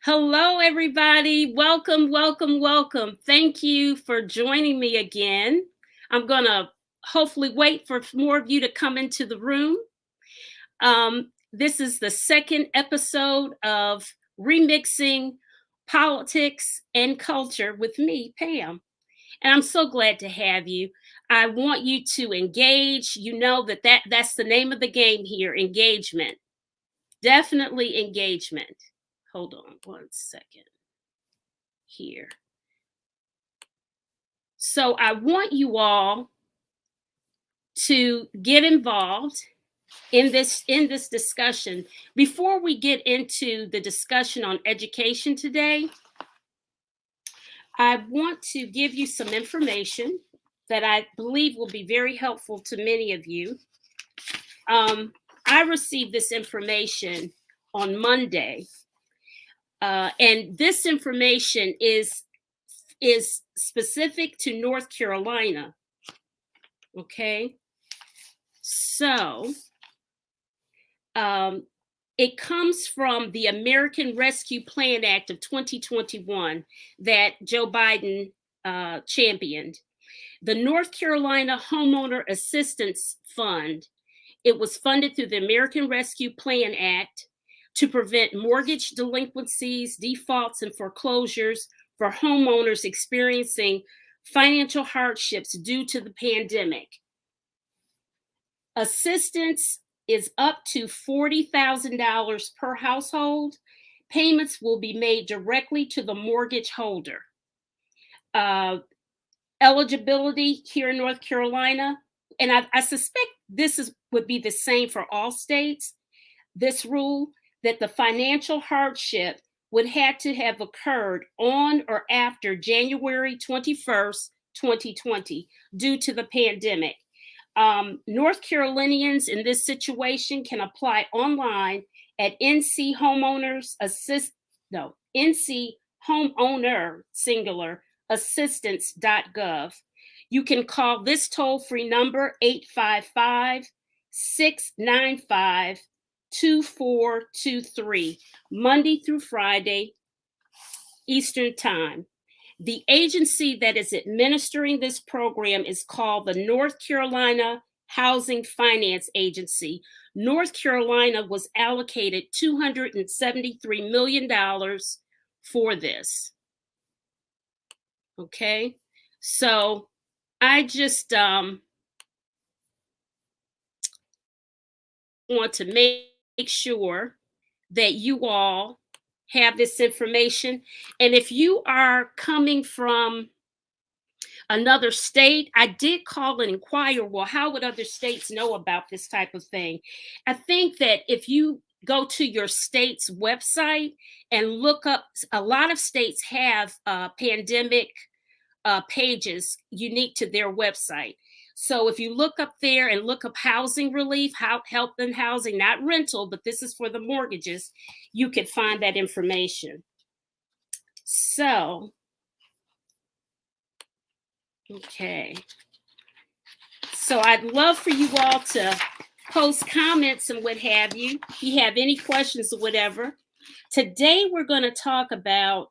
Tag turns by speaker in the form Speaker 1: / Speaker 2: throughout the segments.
Speaker 1: Hello, everybody. Welcome, welcome, welcome. Thank you for joining me again. I'm going to hopefully wait for more of you to come into the room. This is the second episode of Remixing Politics and Culture with me, Pam. And I'm so glad to have you. I want you to engage. You know that's the name of the game here, engagement. Definitely engagement. Hold on one second here. So I want you all to get involved in this discussion. Before we get into the discussion on education today, I want to give you some information that I believe will be very helpful to many of you. I received this information on Monday, and this information is specific to North Carolina. Okay, so it comes from the American Rescue Plan Act of 2021 that Joe Biden championed. The North Carolina Homeowner Assistance Fund, it was funded through the American Rescue Plan Act to prevent mortgage delinquencies, defaults, and foreclosures for homeowners experiencing financial hardships due to the pandemic. Assistance is up to $40,000 per household. Payments will be made directly to the mortgage holder. Eligibility here in North Carolina, and I suspect would be the same for all states, this rule that the financial hardship would have to have occurred on or after January 21st, 2020, due to the pandemic. North Carolinians in this situation can apply online at NC Homeowner singular assistance.gov. You can call this toll-free number 855-695-2423, Monday through Friday, Eastern Time. The agency that is administering this program is called the North Carolina Housing Finance Agency. North Carolina was allocated $273 million for this. Okay, so I just want to make sure that you all have this information. And if you are coming from another state, I did call and inquire, well, how would other states know about this type of thing? I think that if you go to your state's website and look up, a lot of states have pandemic pages unique to their website. So if you look up there and look up housing relief, help in housing, not rental, but this is for the mortgages, you can find that information. So, okay. So I'd love for you all to post comments and what have you. If you have any questions or whatever. Today we're going to talk about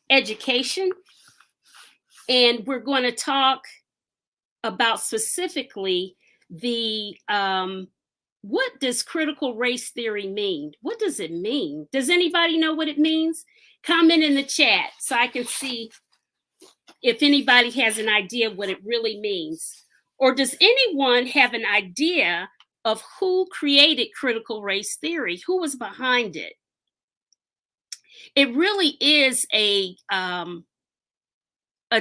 Speaker 1: education. And we're going to talk about specifically the what does critical race theory mean? What does it mean? Does anybody know what it means? Comment in the chat so I can see if anybody has an idea what it really means. Or does anyone have an idea of who created critical race theory? Who was behind it? It really is a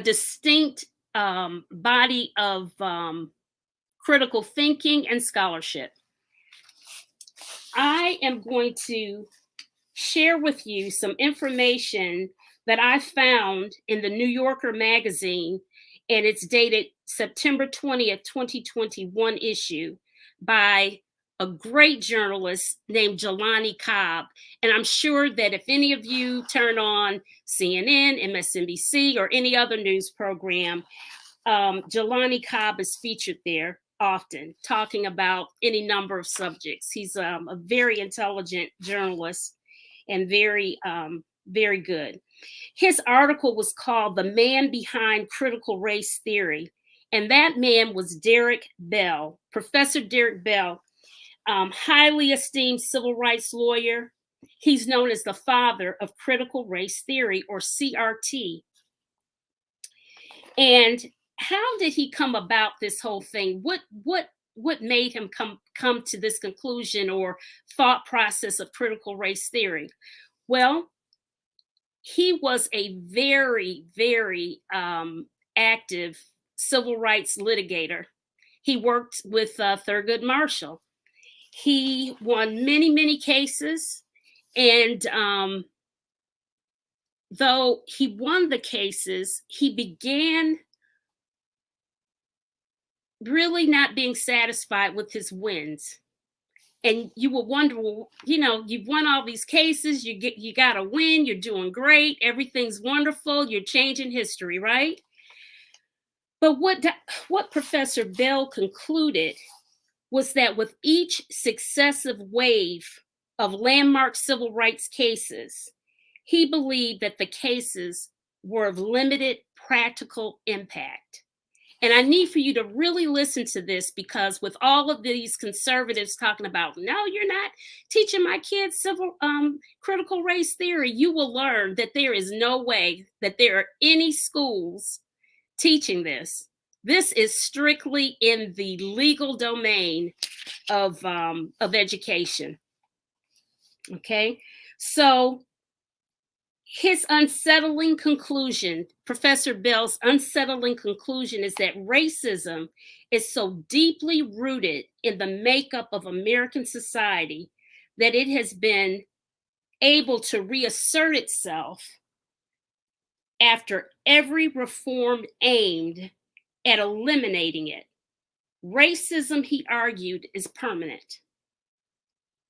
Speaker 1: distinct body of critical thinking and scholarship. I am going to share with you some information that I found in the New Yorker magazine, and it's dated September 20th, 2021 issue by a great journalist named Jelani Cobb. And I'm sure that if any of you turn on CNN, MSNBC, or any other news program, Jelani Cobb is featured there. often, talking about any number of subjects. He's a very intelligent journalist and very good. His article was called "The Man Behind Critical Race Theory," and that man was Derek Bell, Professor Derek Bell, highly esteemed civil rights lawyer. He's known as the father of critical race theory, or CRT. And how did he come about this whole thing? What made him come to this conclusion or thought process of critical race theory? Well, he was a very active civil rights litigator. He worked with Thurgood Marshall. He won many cases, and though he won the cases, he began really not being satisfied with his wins. And you will wonder, well, you've won all these cases, you got to win, you're doing great, everything's wonderful, you're changing history, right? But what Professor Bell concluded was that with each successive wave of landmark civil rights cases, he believed that the cases were of limited practical impact. And I need for you to really listen to this, because with all of these conservatives talking about, no, you're not teaching my kids critical race theory, you will learn that there is no way that there are any schools teaching this. This is strictly in the legal domain of education. Okay, so his unsettling conclusion, Professor Bell's unsettling conclusion, is that racism is so deeply rooted in the makeup of American society that it has been able to reassert itself after every reform aimed at eliminating it. Racism, he argued, is permanent.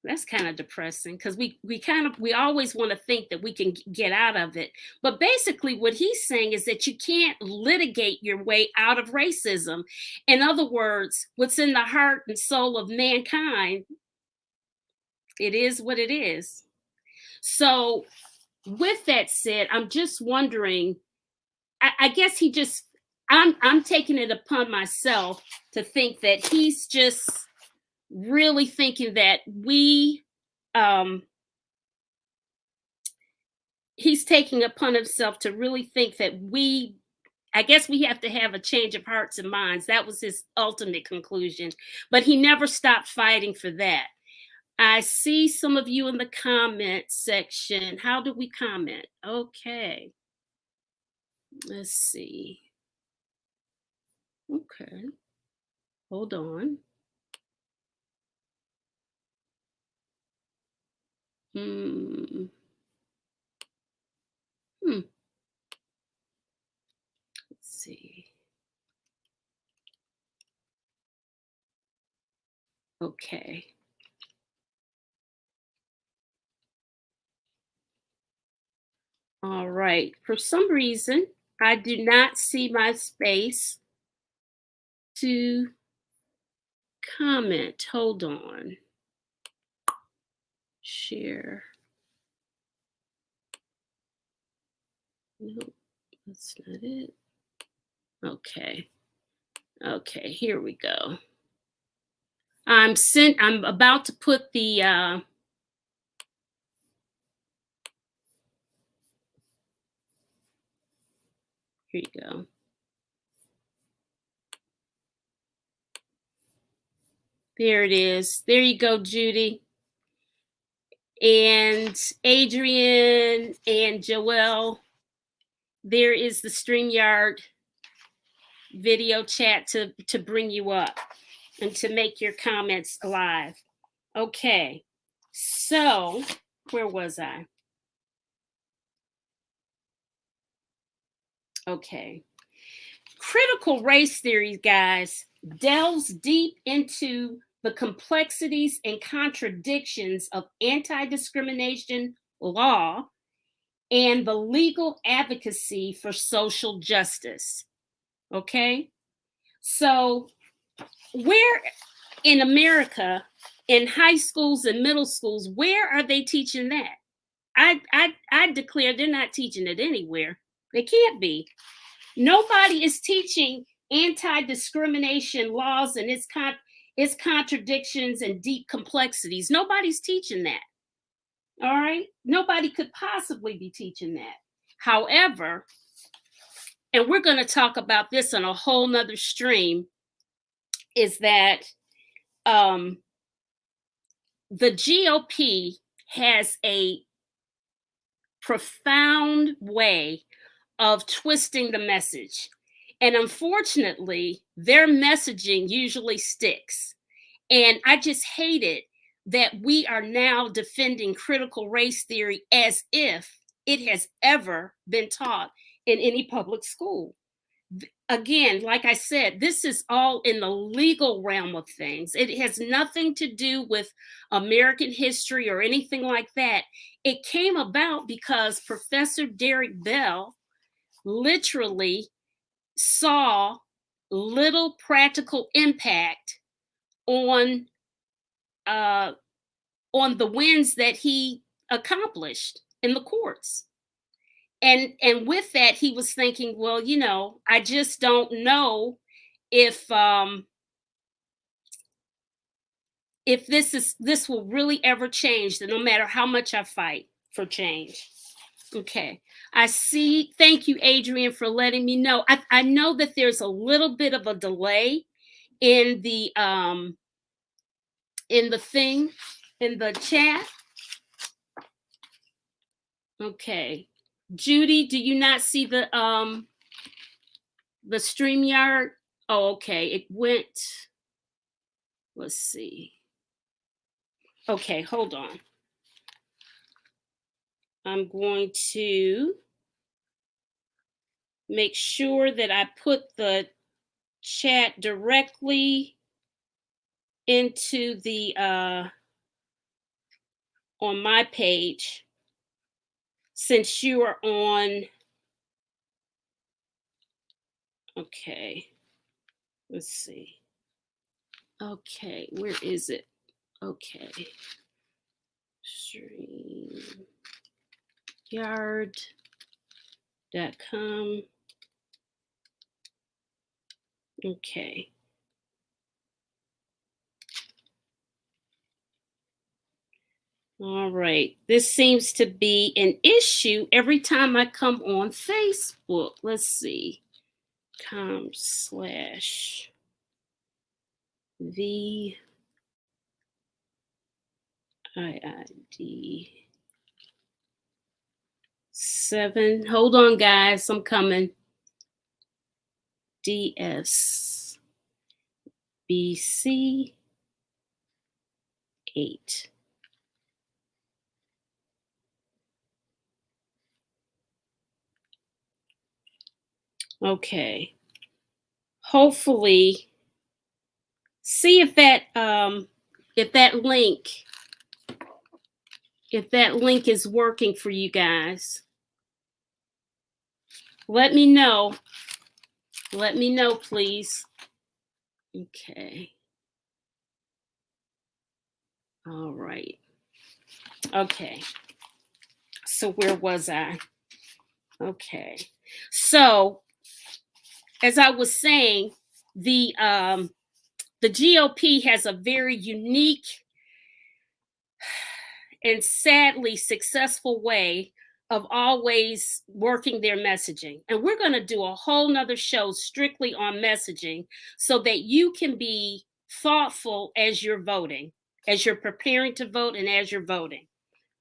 Speaker 1: That's kind of depressing, because we always want to think that we can get out of it. But basically what he's saying is that you can't litigate your way out of racism. In other words, what's in the heart and soul of mankind, it is what it is. So with that said, I'm just wondering, I guess I'm taking it upon myself to think that he's just really thinking that he's taking upon himself to really think that I guess we have to have a change of hearts and minds. That was his ultimate conclusion, but he never stopped fighting for that. I see some of you in the comment section. How do we comment? Okay, let's see. Okay, hold on. Let's see. Okay. All right. For some reason, I do not see my space to comment. Hold on. Share. No, that's not it. Okay. Okay, here we go. I'm about to put the here you go. There it is. There you go, Judy. And Adrian and Joelle. There is the Streamyard video chat to bring you up and to make your comments alive. Okay, so where was I? Okay. Critical race theory, guys, delves deep into the complexities and contradictions of anti-discrimination law and the legal advocacy for social justice. Okay, so where in America, in high schools and middle schools, where are they teaching that? I declare they're not teaching it anywhere. They can't be. Nobody is teaching anti-discrimination laws and its contradictions and deep complexities. Nobody's teaching that. All right? Nobody could possibly be teaching that. However, and we're going to talk about this on a whole nother stream, is that the GOP has a profound way of twisting the message. And unfortunately, their messaging usually sticks. And I just hate it that we are now defending critical race theory as if it has ever been taught in any public school. Again, like I said, this is all in the legal realm of things. It has nothing to do with American history or anything like that. It came about because Professor Derek Bell literally saw little practical impact on the wins that he accomplished in the courts. And with that, he was thinking, well, I just don't know if this will really ever change, that no matter how much I fight for change. Okay, I see. Thank you, Adrian, for letting me know. I know that there's a little bit of a delay in the thing, in the chat. Okay, Judy, do you not see the Streamyard? Oh, okay, it went. Let's see. Okay, hold on. I'm going to make sure that I put the chat directly into the on my page, since you are on. Okay, let's see. Okay, where is it? Okay, Streamyard.com. Okay. All right. This seems to be an issue every time I come on Facebook. Let's see. com/VIID7. Hold on, guys. I'm coming. DSBC8. Okay. Hopefully, see if that link is working for you guys. Let me know. Let me know, please. Okay. All right. Okay. So where was I? Okay. So as I was saying, the GOP has a very unique and sadly successful way of always working their messaging. And we're going to do a whole nother show strictly on messaging so that you can be thoughtful as you're voting, as you're preparing to vote and as you're voting.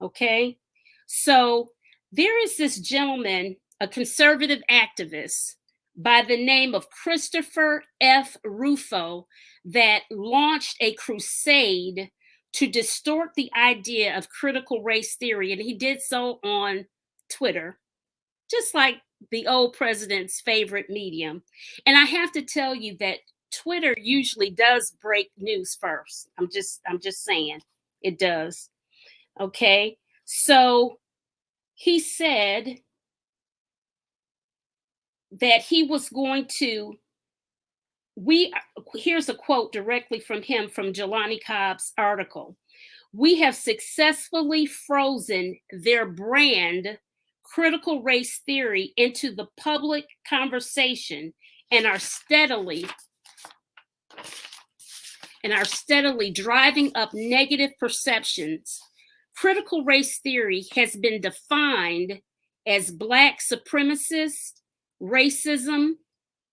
Speaker 1: Okay? So there is this gentleman, a conservative activist by the name of Christopher F. Rufo, that launched a crusade to distort the idea of critical race theory. And he did so on Twitter, just like the old president's favorite medium. And I have to tell you that Twitter usually does break news first. I'm just saying it does. Okay. So he said that he was going to here's a quote directly from him from Jelani Cobb's article. We have successfully frozen their brand, critical race theory, into the public conversation and are steadily driving up negative perceptions. Critical race theory has been defined as Black supremacist, racism,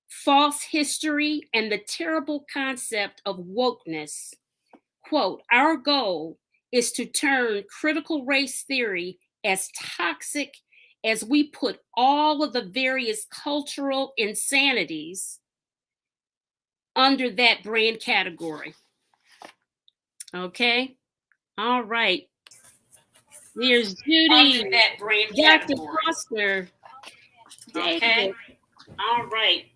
Speaker 1: false history, and the terrible concept of wokeness. Quote, our goal is to turn critical race theory as toxic as we put all of the various cultural insanities under that brand category. Okay? All right. There's Judy.
Speaker 2: Under that brand
Speaker 1: Dr.
Speaker 2: category.
Speaker 1: Foster.
Speaker 2: Okay?
Speaker 1: David. All right.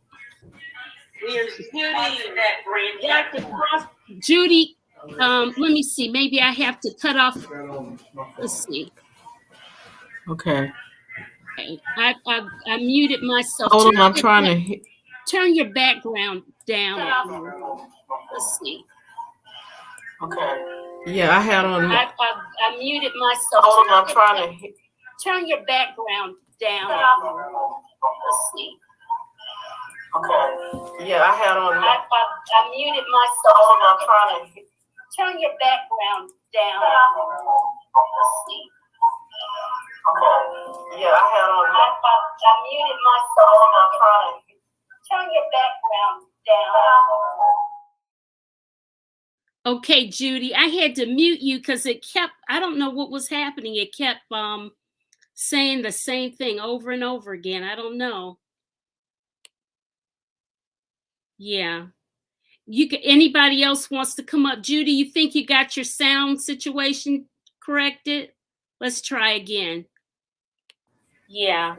Speaker 2: There's Judy. Under that brand
Speaker 1: Dr.
Speaker 2: category.
Speaker 1: Foster. Judy, let me see. Maybe I have to cut off. Let's see.
Speaker 3: Okay.
Speaker 1: I muted myself.
Speaker 3: Hold on, I'm trying to
Speaker 1: turn your background down. Let's see.
Speaker 3: Okay. Yeah, I had on.
Speaker 1: I muted myself.
Speaker 3: Hold on, I'm trying to
Speaker 1: turn your background down. Let's see.
Speaker 3: Okay. Yeah, I had on.
Speaker 1: I muted myself.
Speaker 3: Hold on, I'm trying to
Speaker 1: turn your background down. Let's see.
Speaker 3: Okay. Yeah, I had on.
Speaker 1: I muted myself.
Speaker 3: Hold on, I'm trying to
Speaker 1: turn your background down. Okay, Judy, I had to mute you because it kept, I don't know what was happening. It kept saying the same thing over and over again. I don't know. Yeah. Anybody else wants to come up? Judy, you think you got your sound situation corrected? Let's try again. Yeah.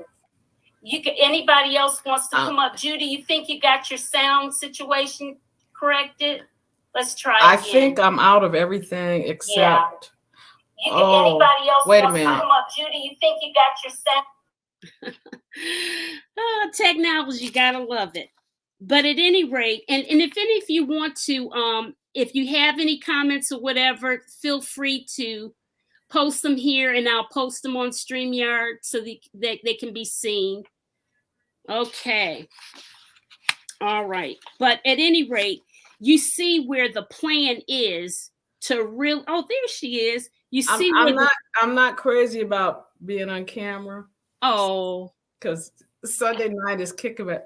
Speaker 1: Anybody else wants to come up? Judy, you think you got your sound situation corrected? Let's try again.
Speaker 3: I think I'm out of everything except.
Speaker 1: Yeah. Anybody else
Speaker 3: wait a
Speaker 1: wants
Speaker 3: minute.
Speaker 1: to come up? Judy, you think you got your sound? Technology, gotta love it. But at any rate, and if any of you want to, if you have any comments or whatever, feel free to post them here and I'll post them on Streamyard so that they can be seen. Okay. All right. But at any rate, you see where the plan is to really, oh, there she is. You see
Speaker 3: I'm not crazy about being on camera.
Speaker 1: Oh.
Speaker 3: Because Sunday night is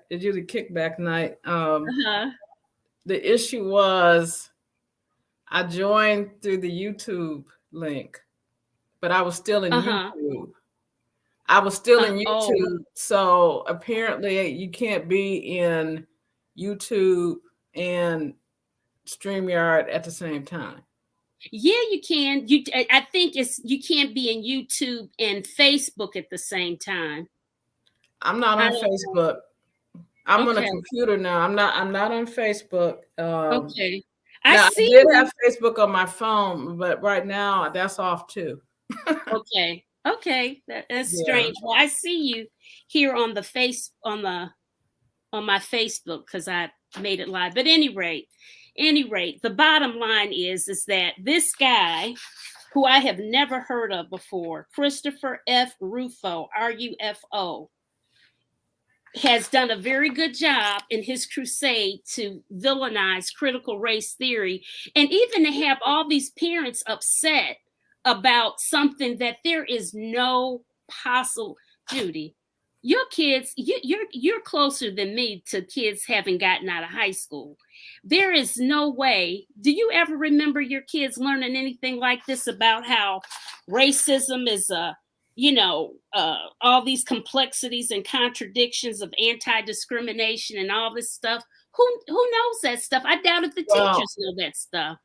Speaker 3: usually kickback night. The issue was I joined through the YouTube link, but I was still in YouTube. I was still in YouTube. So apparently you can't be in YouTube and Streamyard at the same time.
Speaker 1: Yeah, you can. I think you can't be in YouTube and Facebook at the same time.
Speaker 3: I'm not on Facebook. I'm on a computer now. I'm not on Facebook.
Speaker 1: Okay.
Speaker 3: I did have Facebook on my phone, but right now that's off too.
Speaker 1: Okay. That's strange. Well, I see you here on my Facebook because I made it live. But any rate, the bottom line is that this guy, who I have never heard of before, Christopher F. Rufo, R-U-F-O, has done a very good job in his crusade to villainize critical race theory, and even to have all these parents upset about something that there is no possible. Judy, your kids, you're closer than me to kids having gotten out of high school. There is no way. Do you ever remember your kids learning anything like this about how racism is all these complexities and contradictions of anti-discrimination and all this stuff? Who knows that stuff? I doubt if the teachers know that stuff.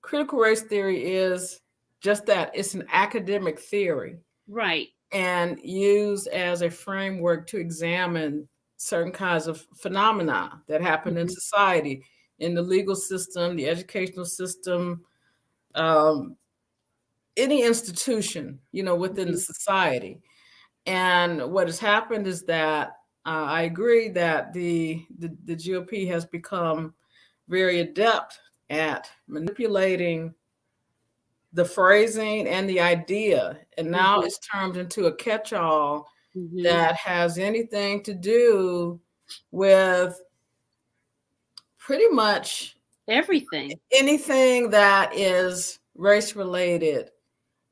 Speaker 3: Critical race theory is just that. It's an academic theory.
Speaker 1: Right.
Speaker 3: And used as a framework to examine certain kinds of phenomena that happen in society, in the legal system, the educational system, any institution, within the society. And what has happened is that I agree that the GOP has become very adept at manipulating the phrasing and the idea, and now it's turned into a catch-all that has anything to do with pretty much anything that is race related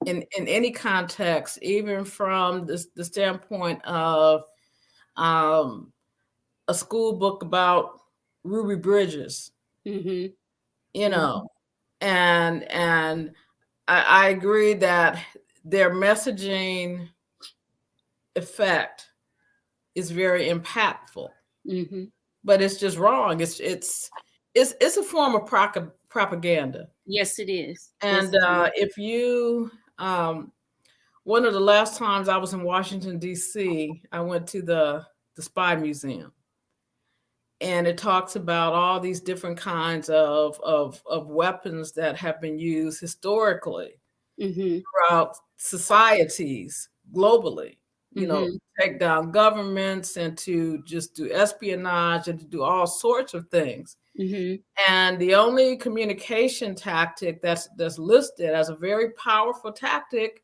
Speaker 3: in any context, even from the standpoint of a school book about Ruby Bridges, you know, and I agree that their messaging effect is very impactful, but it's just wrong. It's a form of propaganda.
Speaker 1: Yes, it is.
Speaker 3: And if you, one of the last times I was in Washington, D.C., I went to the Spy Museum. And it talks about all these different kinds of weapons that have been used historically throughout societies globally, you know, to take down governments and to just do espionage and to do all sorts of things. And the only communication tactic that's listed as a very powerful tactic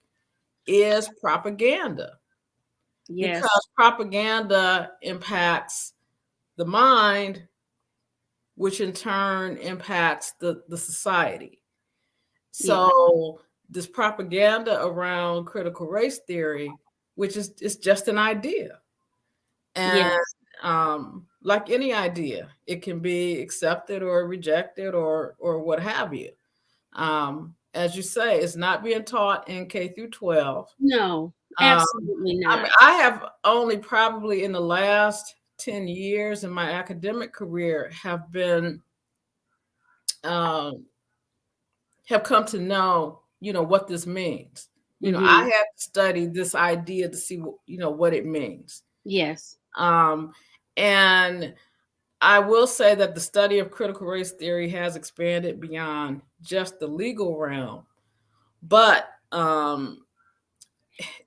Speaker 3: is propaganda.
Speaker 1: Yes.
Speaker 3: Because propaganda impacts the mind, which in turn impacts the society. So this propaganda around critical race theory, which is just an idea. And like any idea, it can be accepted or rejected or what have you. As you say, it's not being taught in K through 12.
Speaker 1: No, absolutely not.
Speaker 3: I mean, I have only probably in the last 10 years in my academic career have been have come to know, you know, what this means. You know, I had to study this idea to see, you know, what it means.
Speaker 1: Yes.
Speaker 3: And I will say that the study of critical race theory has expanded beyond just the legal realm, but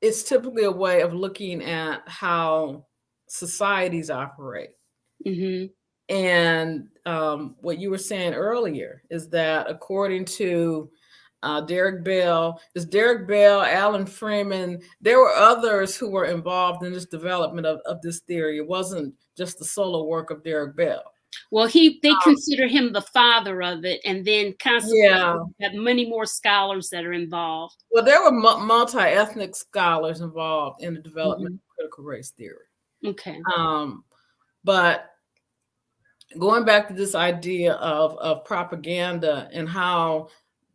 Speaker 3: it's typically a way of looking at how societies operate. And what you were saying earlier is that according to Derek Bell, Alan Freeman, there were others who were involved in this development of this theory. It wasn't just the solo work of Derek Bell.
Speaker 1: Well, they consider him the father of it, and then consequently have many more scholars that are involved.
Speaker 3: Well, there were multi-ethnic scholars involved in the development of critical race theory.
Speaker 1: Okay.
Speaker 3: But going back to this idea of propaganda and how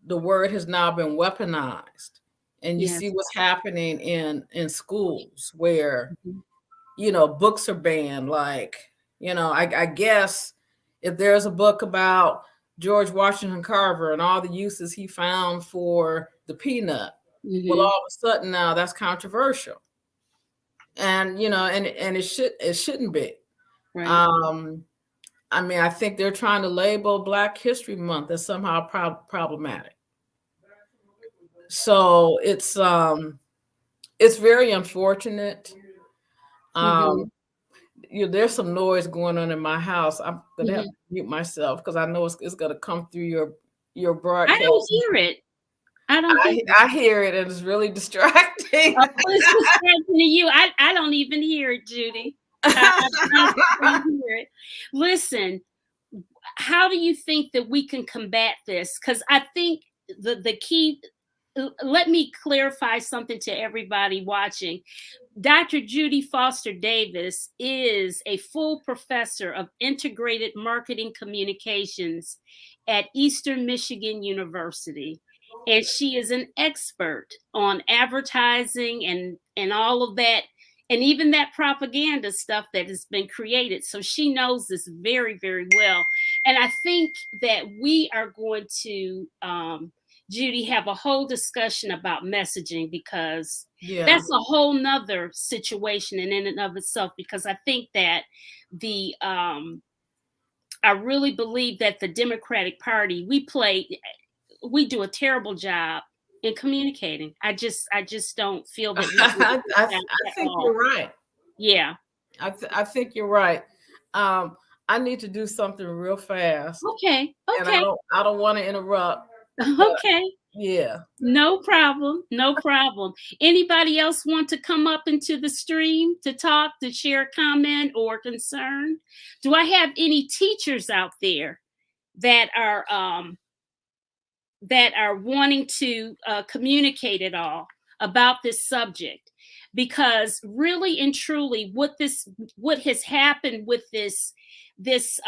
Speaker 3: the word has now been weaponized, and you see what's happening in schools where, you know, books are banned. Like, you know, I guess if there's a book about George Washington Carver and all the uses he found for the peanut, well, all of a sudden now that's controversial, and you know, and it shouldn't be. Right. I mean, I think they're trying to label Black History Month as somehow problematic. So it's very unfortunate. You know, there's some noise going on in my house. I'm gonna have to mute myself because I know it's gonna come through your broadcast.
Speaker 1: I don't hear it.
Speaker 3: I hear it, and it's really distracting.
Speaker 1: Oh, it's distracting to you. I don't even hear it, Judy. I don't hear it. Listen, how do you think that we can combat this? Because I think the key. Let me clarify something to everybody watching. Dr. Judy Foster Davis is a full professor of integrated marketing communications at Eastern Michigan University. And she is an expert on advertising and all of that, and even that propaganda stuff that has been created. So she knows this very, very well. And I think that we are going to, Judy, have a whole discussion about messaging, because that's a whole nother situation in and of itself. Because I think that I really believe that the Democratic Party, we do a terrible job in communicating. I just don't feel that.
Speaker 3: I think you're right.
Speaker 1: Yeah.
Speaker 3: I think you're right. I need to do something real fast.
Speaker 1: Okay.
Speaker 3: And
Speaker 1: Okay.
Speaker 3: I don't want to interrupt.
Speaker 1: Okay.
Speaker 3: Yeah.
Speaker 1: No problem. No problem. Anybody else want to come up into the stream to talk, to share a comment or concern? Do I have any teachers out there that are wanting to communicate at all about this subject? Because really and truly, what has happened with this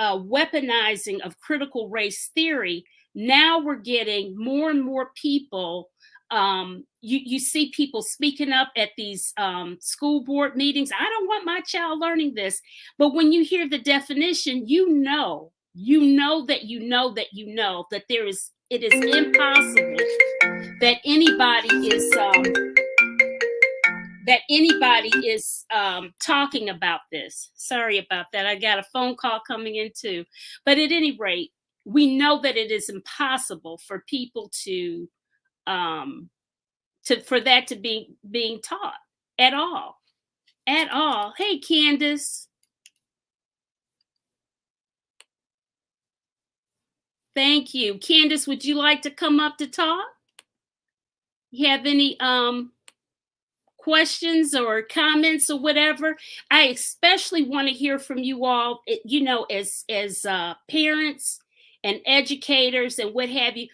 Speaker 1: weaponizing of critical race theory, now we're getting more and more people. You see people speaking up at these school board meetings. I don't want my child learning this. But when you hear the definition, that it is impossible that anybody is talking about this. Sorry about that. I got a phone call coming in too. But at any rate, we know that it is impossible for people for that to be being taught at all. At all. Hey, Candace. Thank you. Candace, would you like to come up to talk? You have any questions or comments or whatever? I especially want to hear from you all, as parents and educators and what have you.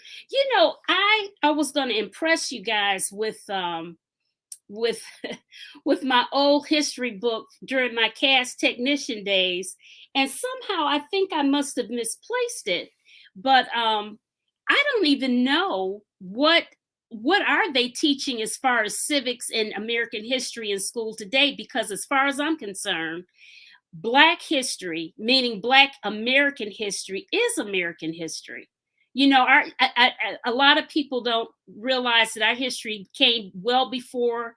Speaker 1: I was going to impress you guys with with my old history book during my cast technician days, and somehow I think I must have misplaced it. But I don't even know what are they teaching as far as civics and American history in school today, because as far as I'm concerned, Black history, meaning Black American history, is American history. A lot of people don't realize that our history came well before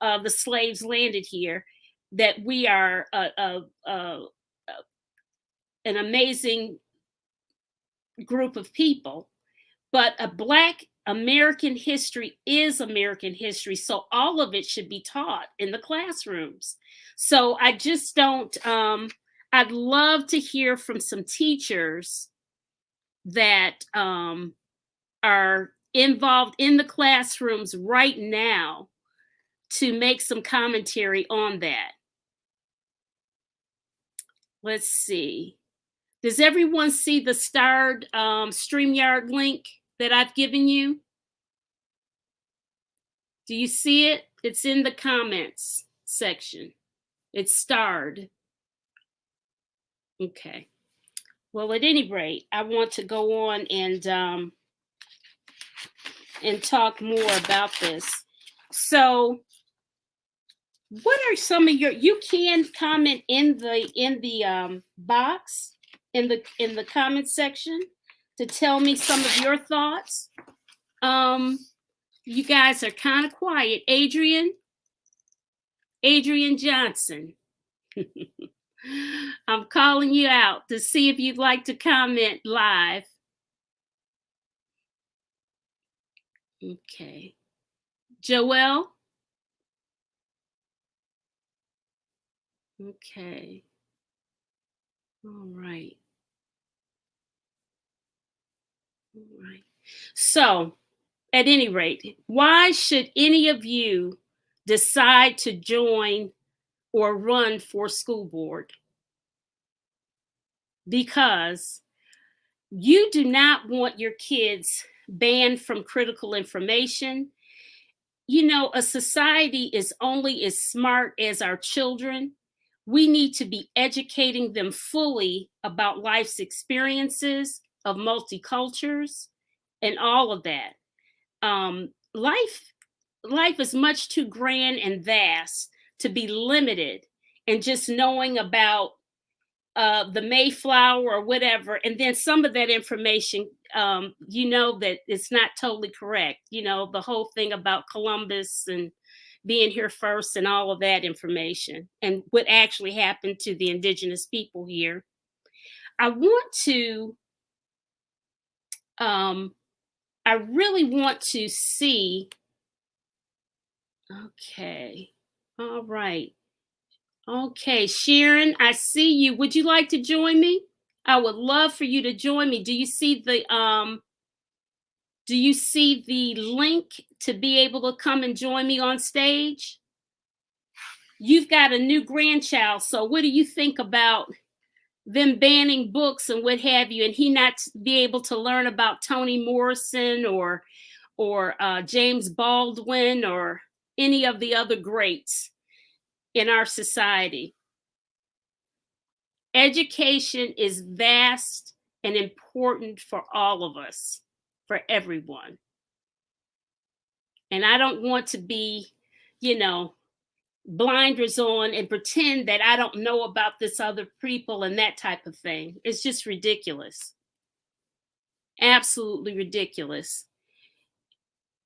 Speaker 1: the slaves landed here, that we are an amazing group of people. But a Black American history is American history. So all of it should be taught in the classrooms. So I just don't, I'd love to hear from some teachers that are involved in the classrooms right now to make some commentary on that. Let's see. Does everyone see the starred Streamyard link that I've given you? Do you see it? It's in the comments section. It's starred. Okay. Well, at any rate, I want to go on and talk more about this. So, what are some of you can comment in the box in the comment section to tell me some of your thoughts. You guys are kind of quiet. Adrian Johnson. I'm calling you out to see if you'd like to comment live. Okay. Joelle? Okay. All right. All right. So, at any rate, why should any of you decide to join or run for school board? Because you do not want your kids banned from critical information. A society is only as smart as our children. We need to be educating them fully about life's experiences of multicultures and all of that. Life is much too grand and vast to be limited and just knowing about the Mayflower or whatever, and then some of that information, that it's not totally correct. The whole thing about Columbus and being here first and all of that information and what actually happened to the indigenous people here. I really want to see. Okay. All right. Okay, Sharon, I see you. Would you like to join me? I would love for you to join me. Do you see the link to be able to come and join me on stage? You've got a new grandchild, so what do you think about them banning books and what have you, and he not be able to learn about Toni Morrison or James Baldwin or any of the other greats in our society? Education is vast and important for all of us, for everyone. And I don't want to be, blinders on and pretend that I don't know about this other people and that type of thing. It's just ridiculous. Absolutely ridiculous.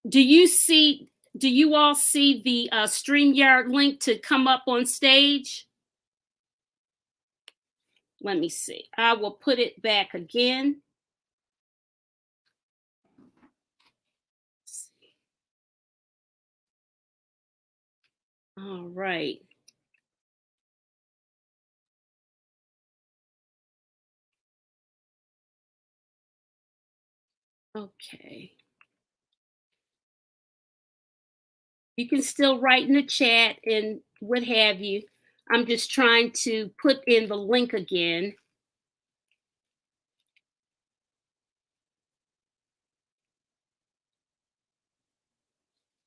Speaker 1: Do you all see the Streamyard link to come up on stage? Let me see. I will put it back again. All right. Okay. You can still write in the chat and what have you. I'm just trying to put in the link again.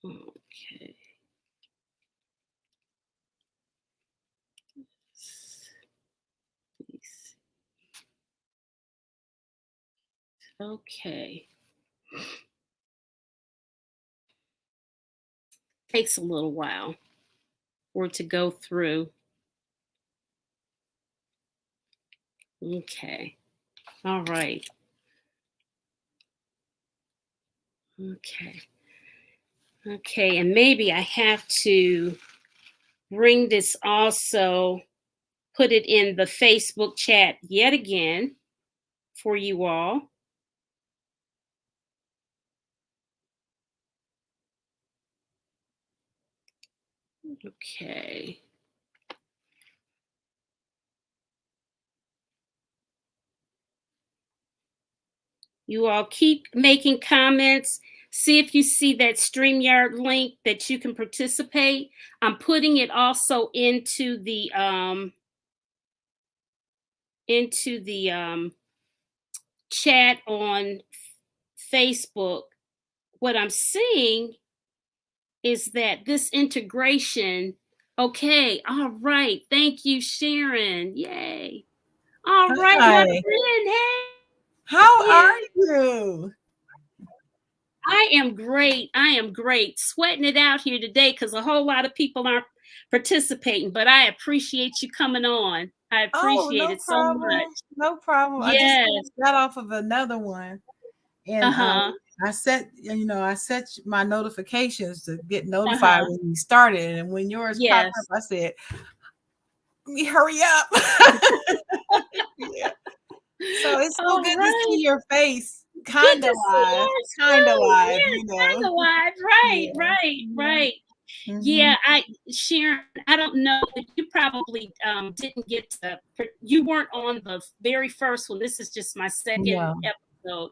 Speaker 1: Okay. Okay. Takes a little while for it to go through. Okay. All right. Okay. Okay, and maybe I have to bring this also, put it in the Facebook chat yet again for you all. Okay. You all keep making comments. See if you see that StreamYard link that you can participate. I'm putting it also into the chat on Facebook. What I'm seeing is that this integration, okay, all right. Thank you, Sharon. Yay. All right, my friend. Hey.
Speaker 4: How are you?
Speaker 1: I am great. I am great. Sweating it out here today because a whole lot of people aren't participating, but I appreciate you coming on. I appreciate it so much.
Speaker 4: No problem.
Speaker 1: Yes.
Speaker 4: I just got off of another one. And I set my notifications to get notified when you started. And when yours popped up, I said, hurry up. Yeah. So it's so good to see your face. Kind of live. Kind of live,
Speaker 1: Kind of live. Right. Mm-hmm. Yeah, Sharon, I don't know, you probably didn't get to, you weren't on the very first one. This is just my second episode.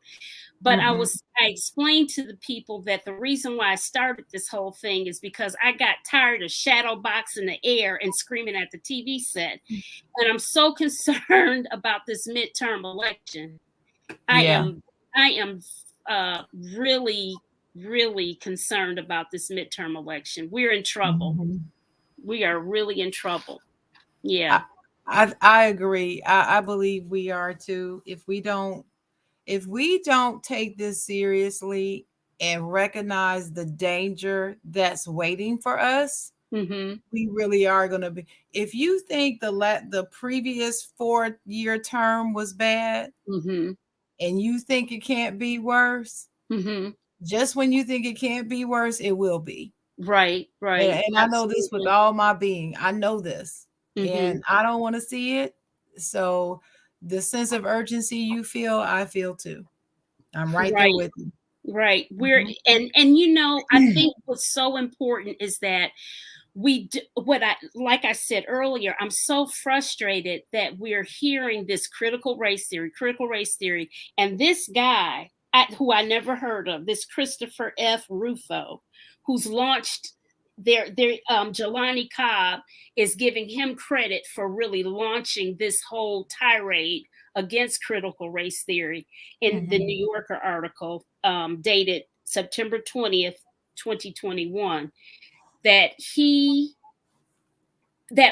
Speaker 1: But I explained to the people that the reason why I started this whole thing is because I got tired of shadow boxing the air and screaming at the TV set. And I'm so concerned about this midterm election. I am really, really concerned about this midterm election. We're in trouble. We are really in trouble. Yeah.
Speaker 4: I agree. I believe we are too. If we don't take this seriously and recognize the danger that's waiting for us, we really are going to be. If you think the previous 4-year term was bad, and you think it can't be worse, just when you think it can't be worse, it will be.
Speaker 1: Right.
Speaker 4: And I know this with all my being. I know this, and I don't want to see it. So the sense of urgency you feel, I feel too. I'm right there with you.
Speaker 1: Right. We're and I think what's so important is that like I said earlier, I'm so frustrated that we're hearing this critical race theory, and this guy who I never heard of, this Christopher F. Rufo, who's launched their Jelani Cobb is giving him credit for really launching this whole tirade against critical race theory in the New Yorker article dated September 20th, 2021. That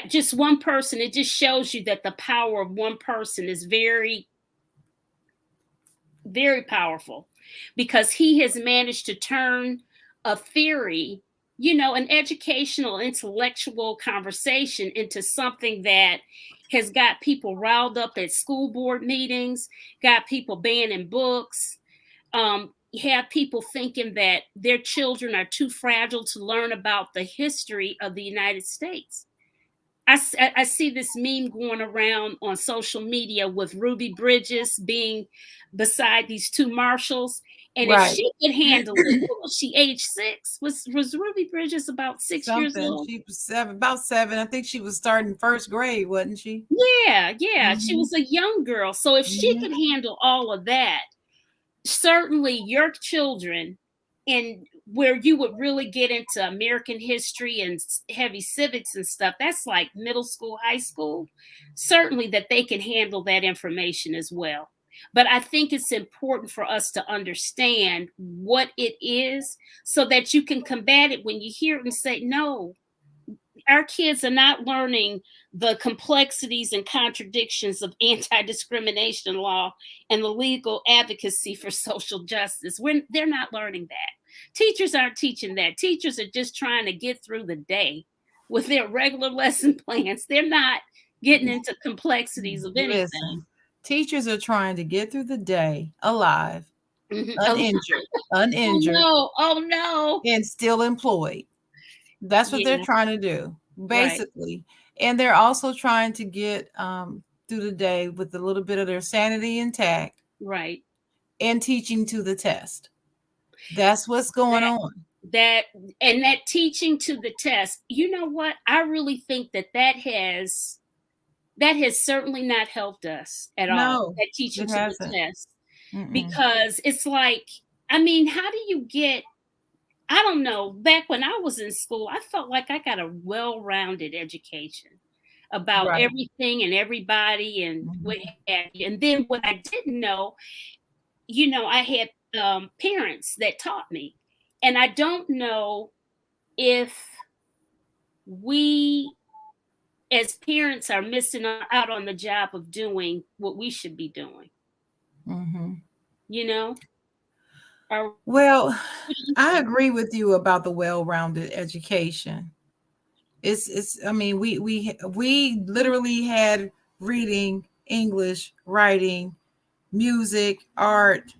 Speaker 1: just one person, it just shows you that the power of one person is very, very powerful, because he has managed to turn a theory, an educational, intellectual conversation into something that has got people riled up at school board meetings, got people banning books, have people thinking that their children are too fragile to learn about the history of the United States. I see this meme going around on social media with Ruby Bridges being beside these two marshals. And if she could handle it, she age 6. Was Ruby Bridges about 6 years old?
Speaker 4: She was about 7. I think she was starting first grade, wasn't she?
Speaker 1: Yeah. She was a young girl. So if she could handle all of that, certainly your children, and where you would really get into American history and heavy civics and stuff, that's like middle school, high school, certainly that they can handle that information as well. But I think it's important for us to understand what it is so that you can combat it when you hear it and say, no, our kids are not learning the complexities and contradictions of anti-discrimination law and the legal advocacy for social justice. They're not learning that. Teachers aren't teaching that. Teachers are just trying to get through the day with their regular lesson plans. They're not getting into complexities of anything.
Speaker 4: Listen, teachers are trying to get through the day alive, uninjured.
Speaker 1: Oh no.
Speaker 4: And still employed. That's what they're trying to do, basically. Right. And they're also trying to get through the day with a little bit of their sanity intact.
Speaker 1: Right.
Speaker 4: And teaching to the test. That's what's going on.
Speaker 1: That teaching to the test, you know what? I really think that has certainly not helped us at all. That teaching to the test. Because it's like, I mean, how do you get, I don't know, back when I was in school, I felt like I got a well-rounded education about everything and everybody and what have you. And then what I didn't know, I had parents that taught me. And I don't know if we as parents are missing out on the job of doing what we should be doing.
Speaker 4: Well, I agree with you about the well-rounded education. I mean, we literally had reading, English, writing, music, art,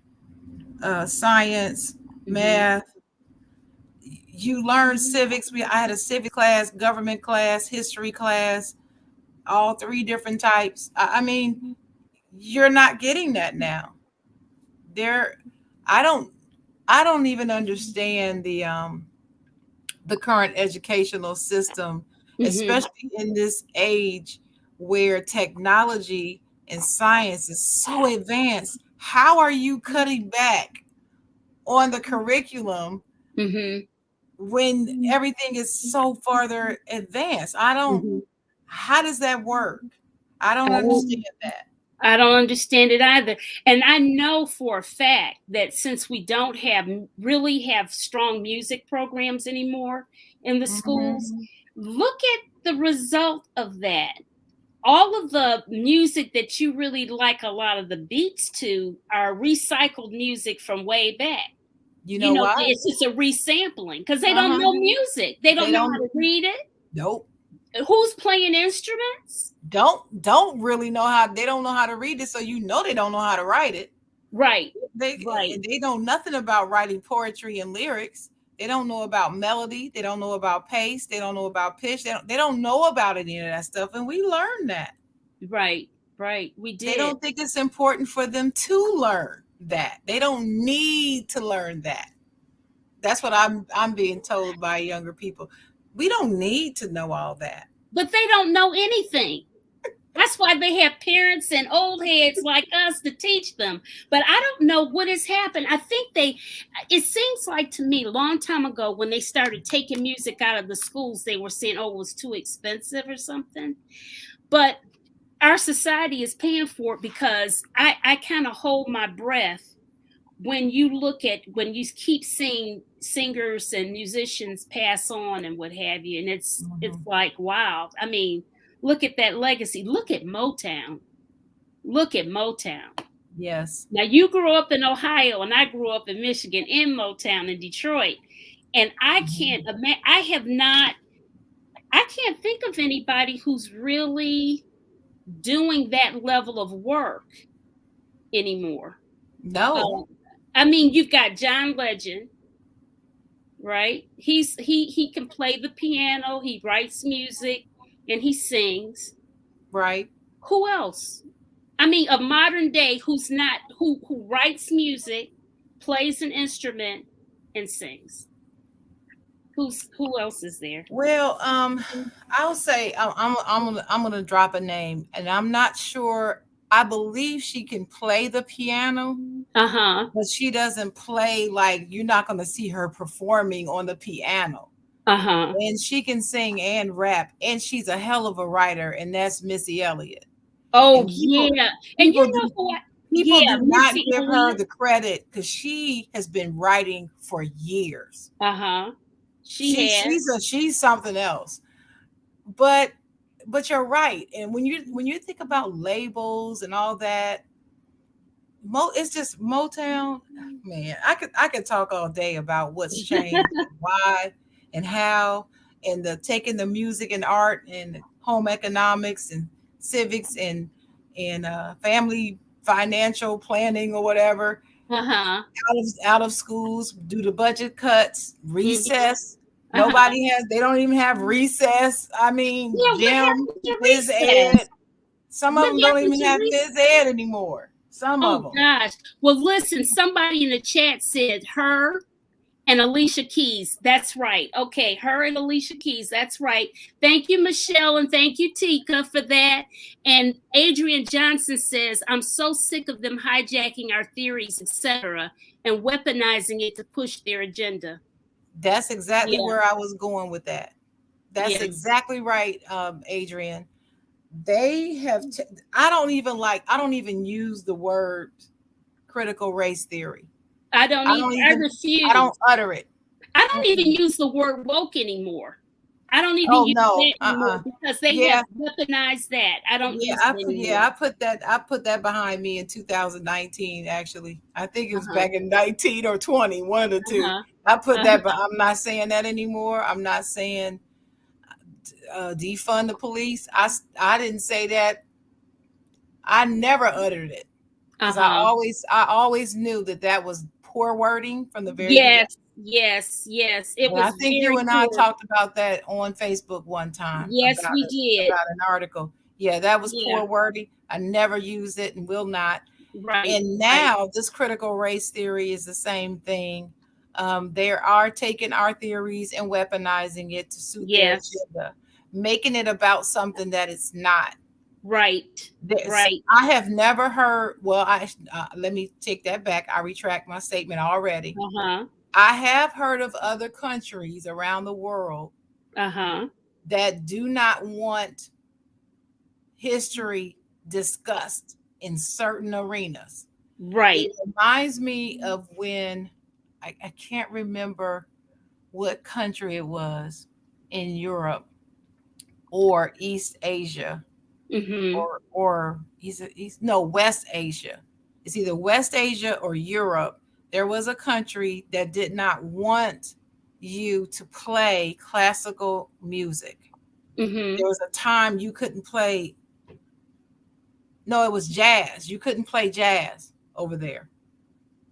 Speaker 4: science, math. You learn civics. I had a civic class, government class, history class, all 3 different types. I mean, you're not getting that now. I don't even understand the current educational system, especially in this age where technology and science is so advanced. How are you cutting back on the curriculum when everything is so farther advanced? How does that work? I don't understand that.
Speaker 1: I don't understand it either. And I know for a fact that since we don't really have strong music programs anymore in the schools, look at the result of that. All of the music that you really like, a lot of the beats to, are recycled music from way back.
Speaker 4: You know why?
Speaker 1: It's just a resampling because they don't know music. They don't know how to read it.
Speaker 4: Nope.
Speaker 1: Who's playing instruments?
Speaker 4: Don't really know how. They don't know how to read it, so they don't know how to write it.
Speaker 1: Right.
Speaker 4: They know nothing about writing poetry and lyrics. They don't know about melody. They don't know about pace. They don't know about pitch. They don't know about any of that stuff, and we learned that.
Speaker 1: Right. We did.
Speaker 4: They don't think it's important for them to learn that. They don't need to learn that. That's what I'm being told by younger people. We don't need to know all that.
Speaker 1: But they don't know anything. That's why they have parents and old heads like us to teach them. But I don't know what has happened. I think it seems like to me a long time ago when they started taking music out of the schools, they were saying, oh, it was too expensive or something. But our society is paying for it, because I kind of hold my breath when you keep seeing singers and musicians pass on and what have you. And it's like, wow. I mean, look at that legacy. Look at Motown. Look at Motown.
Speaker 4: Yes.
Speaker 1: Now, you grew up in Ohio and I grew up in Michigan, in Motown in Detroit. And I can't imagine, I can't think of anybody who's really doing that level of work anymore.
Speaker 4: No.
Speaker 1: I mean, you've got John Legend, right? He can play the piano, he writes music, and he sings.
Speaker 4: Right.
Speaker 1: Who else? I mean, of modern day, who writes music, plays an instrument, and sings? Who else is there?
Speaker 4: Well, I'll say I'm gonna drop a name, and I'm not sure. I believe she can play the piano, but she doesn't play, like, you're not gonna see her performing on the piano. And she can sing and rap, and she's a hell of a writer, and that's Missy Elliott.
Speaker 1: Oh,
Speaker 4: and people,
Speaker 1: yeah.
Speaker 4: And
Speaker 1: you know what?
Speaker 4: People do not give her the credit, because she has been writing for years. She's something else. But you're right. And when you think about labels and all that, it's just Motown. Man, I could talk all day about what's changed, and why and how, and the taking the music and art and home economics and civics and family financial planning or whatever out of schools due to budget cuts, recess. Nobody they don't even have recess. I mean, gym, phys ed. Some of them don't even have phys ed anymore. Some of them.
Speaker 1: Oh, gosh. Well, listen, somebody in the chat said her and Alicia Keys. That's right. Okay, her and Alicia Keys. That's right. Thank you, Michelle, and thank you, Tika, for that. And Adrian Johnson says, I'm so sick of them hijacking our theories, etc., and weaponizing it to push their agenda.
Speaker 4: That's exactly where I was going with that. That's exactly right, Adrian. They have. I don't even use the word critical race theory.
Speaker 1: I refuse.
Speaker 4: I don't utter it.
Speaker 1: I don't even use the word woke anymore. I don't even use that anymore, because they have weaponized that. I don't use it anymore.
Speaker 4: I put that behind me in 2019. Actually, I think it was back in 19 or 20, one of the two. I put that, but I'm not saying that anymore. I'm not saying defund the police. I didn't say that. I never uttered it, because I always knew that was poor wording from the very beginning.
Speaker 1: Yes. It was.
Speaker 4: I think you and I talked about that on Facebook one time.
Speaker 1: Yes, we did.
Speaker 4: About an article. Yeah, that was poor wording. I never used it and will not.
Speaker 1: Right.
Speaker 4: And now this critical race theory is the same thing. They are taking our theories and weaponizing it to suit their agenda, making it about something that it's not.
Speaker 1: Right.
Speaker 4: I have never heard. Well, let me take that back. I retract my statement already. I have heard of other countries around the world that do not want history discussed in certain arenas.
Speaker 1: Right.
Speaker 4: It reminds me of when I can't remember what country it was in Europe or East Asia, or West Asia. It's either West Asia or Europe. There was a country that did not want you to play classical music. There was a time you couldn't play. No, it was jazz. You couldn't play jazz over there.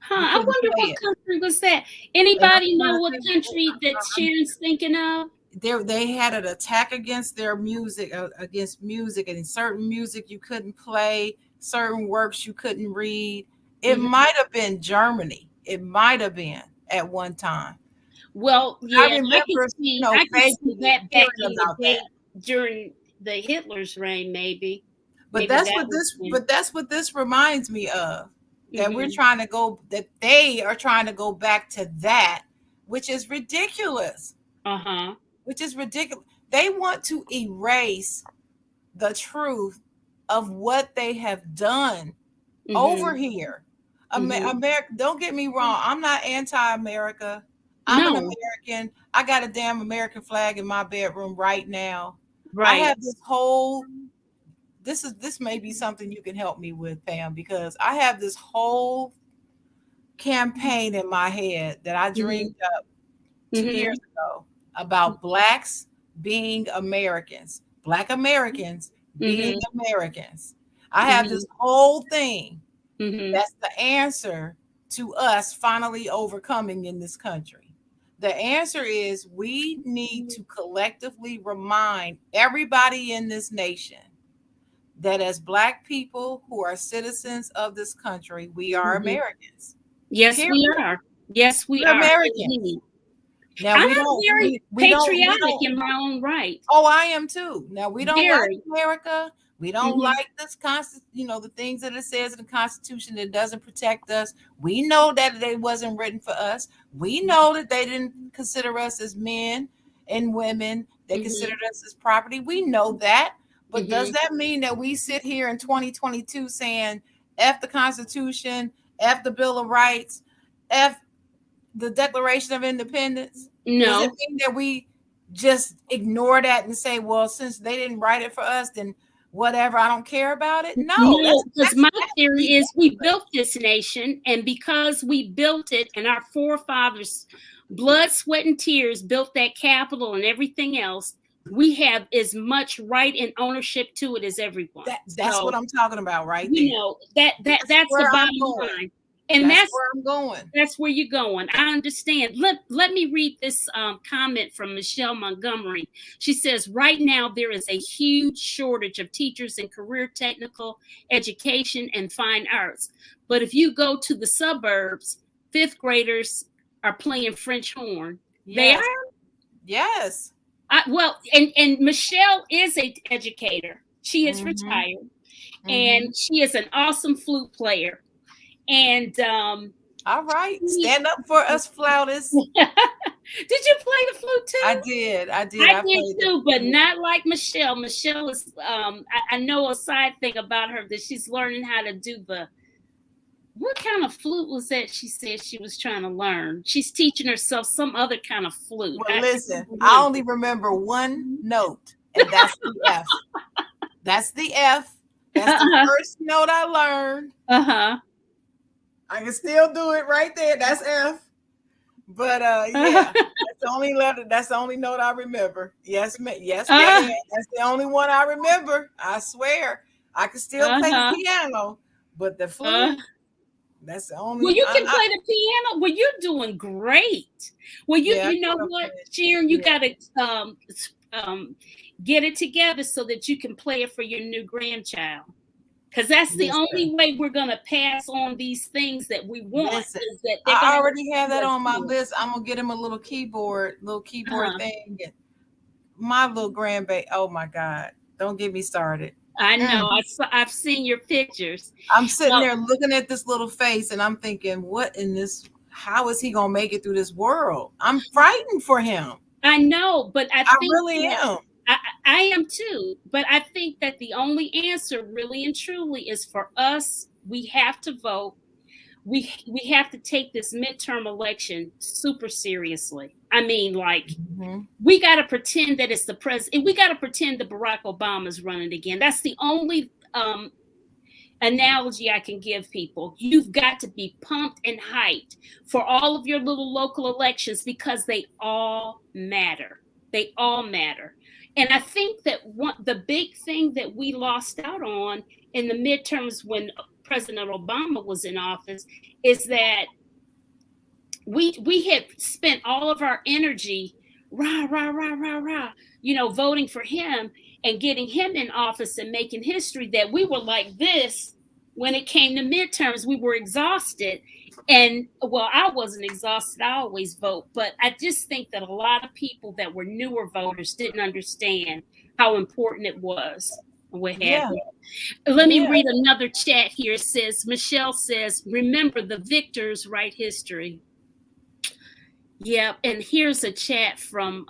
Speaker 1: I wonder what country was that. Anybody know what country that Sharon's thinking of?
Speaker 4: They had an attack against their music, and certain music you couldn't play, certain works you couldn't read. It might have been Germany. It might have been at one time.
Speaker 1: Well,
Speaker 4: I
Speaker 1: yeah,
Speaker 4: remember,
Speaker 1: I can see that back in the
Speaker 4: about
Speaker 1: day
Speaker 4: that.
Speaker 1: during the Hitler's reign, maybe.
Speaker 4: But
Speaker 1: Maybe
Speaker 4: that's
Speaker 1: that
Speaker 4: what
Speaker 1: was
Speaker 4: this. But that's what this reminds me of. That we're
Speaker 1: Mhm.
Speaker 4: trying to go. That they are trying to go back to that, which is ridiculous.
Speaker 1: Uh-huh.
Speaker 4: Which is ridiculous. They want to erase the truth of what they have done over
Speaker 1: Mhm.
Speaker 4: here.
Speaker 1: Mhm.
Speaker 4: America, don't get me wrong. I'm not anti-America. I'm an
Speaker 1: No,
Speaker 4: American. I got a damn American flag in my bedroom right now. I
Speaker 1: right.
Speaker 4: have this whole this may be something you can help me with, Pam, because I have this whole campaign in my head that I dreamed up 2 years
Speaker 1: Mhm.
Speaker 4: ago about blacks being Americans, black Americans being
Speaker 1: Mhm.
Speaker 4: Americans. I have this
Speaker 1: Mhm.
Speaker 4: whole thing
Speaker 1: Mhm.
Speaker 4: that's the answer to us finally overcoming in this country. The answer is we need to collectively remind everybody in this nation that as black people who are citizens of this country, we are
Speaker 1: Mhm.
Speaker 4: Americans.
Speaker 1: Yes,
Speaker 4: Period.
Speaker 1: we are. Yes, we
Speaker 4: We're
Speaker 1: are.
Speaker 4: Americans.
Speaker 1: Indeed.
Speaker 4: Now
Speaker 1: I'm
Speaker 4: we don't
Speaker 1: very
Speaker 4: we
Speaker 1: patriotic
Speaker 4: don't
Speaker 1: in my own right.
Speaker 4: oh, I am too. Now we don't like
Speaker 1: Very.
Speaker 4: America. We don't
Speaker 1: Mhm.
Speaker 4: like this the things that it says in the Constitution that doesn't protect us. We know that they wasn't written for us. We know that they didn't consider us as men and women. They considered us as property. We know that. But does
Speaker 1: Mhm.
Speaker 4: that mean that we sit here in 2022 saying F the Constitution, F the Bill of Rights, F the Declaration of Independence? Does it
Speaker 1: No.
Speaker 4: mean that we just ignore that and say, well, since they didn't write it for us, then whatever, I don't care about it? No,
Speaker 1: No, because my
Speaker 4: that's
Speaker 1: theory is we
Speaker 4: ridiculous.
Speaker 1: built this nation, and because we built it and our forefathers, blood, sweat, and tears built that capital and everything else, we have as much right and ownership to it as everyone.
Speaker 4: That's what
Speaker 1: So,
Speaker 4: I'm talking about right there. That's
Speaker 1: that's the
Speaker 4: where I'm
Speaker 1: bottom
Speaker 4: going.
Speaker 1: line. And
Speaker 4: That's where I'm going.
Speaker 1: that's where you're going. I understand. Let me read this comment from Michelle Montgomery. She says, right now, there is a huge shortage of teachers in career technical education and fine arts. But if you go to the suburbs, fifth graders are playing French horn. They
Speaker 4: Yes.
Speaker 1: are?
Speaker 4: Yes.
Speaker 1: And Michelle is an educator. She is
Speaker 4: Mhm.
Speaker 1: retired, and
Speaker 4: Mhm.
Speaker 1: she is an awesome flute player. And
Speaker 4: All right. Stand up for us flautists.
Speaker 1: did you play the flute too?
Speaker 4: I did. I
Speaker 1: I did
Speaker 4: played
Speaker 1: too,
Speaker 4: it.
Speaker 1: but not like Michelle. Michelle is I know a side thing about her that she's learning how to do what kind of flute was that she said she was trying to learn? She's teaching herself some other kind of flute.
Speaker 4: Well,
Speaker 1: I
Speaker 4: listen,
Speaker 1: don't
Speaker 4: I
Speaker 1: remember.
Speaker 4: only remember one note, and that's the F. That's the F. That's the first note I learned.
Speaker 1: Uh-huh.
Speaker 4: I can still do it right there. That's F. But yeah, that's the only letter. That's the only note I remember. Yes, yes, ma'am. That's the only one I remember. I swear. I can still play the piano, but the flute. That's the only.
Speaker 1: Well, you can play the piano. Well, you're doing great. Well, you know what, Sharon, you got to get it together so that you can play it for your new grandchild. Because that's the only way we're gonna pass on these things that we want.
Speaker 4: Listen,
Speaker 1: is that
Speaker 4: I already have that on my list. I'm gonna get him a little keyboard thing. And my little grandbaby. Oh my God! Don't get me started.
Speaker 1: I know. I've seen your pictures.
Speaker 4: I'm sitting there looking at this little face, and I'm thinking, what in this? How is he gonna make it through this world? I'm frightened for him.
Speaker 1: I know, but I think
Speaker 4: really am.
Speaker 1: I am too. But I think that the only answer, really and truly, is for us. We have to vote. We have to take this midterm election super seriously. I mean, like, we got to pretend that it's the president. We got to pretend that Barack Obama's running again. That's the only analogy I can give people. You've got to be pumped and hyped for all of your little local elections because they all matter. They all matter. And I think that the big thing that we lost out on in the midterms when President Obama was in office is that we had spent all of our energy voting for him and getting him in office and making history, that we were like this when it came to midterms. We were exhausted And well, I wasn't exhausted. I always vote, but I just think that a lot of people that were newer voters didn't understand how important it was. What have
Speaker 4: Yeah.
Speaker 1: you. Let me
Speaker 4: Yeah.
Speaker 1: read another chat here. It says, Michelle says, remember the victors write history. Yeah, and here's a chat from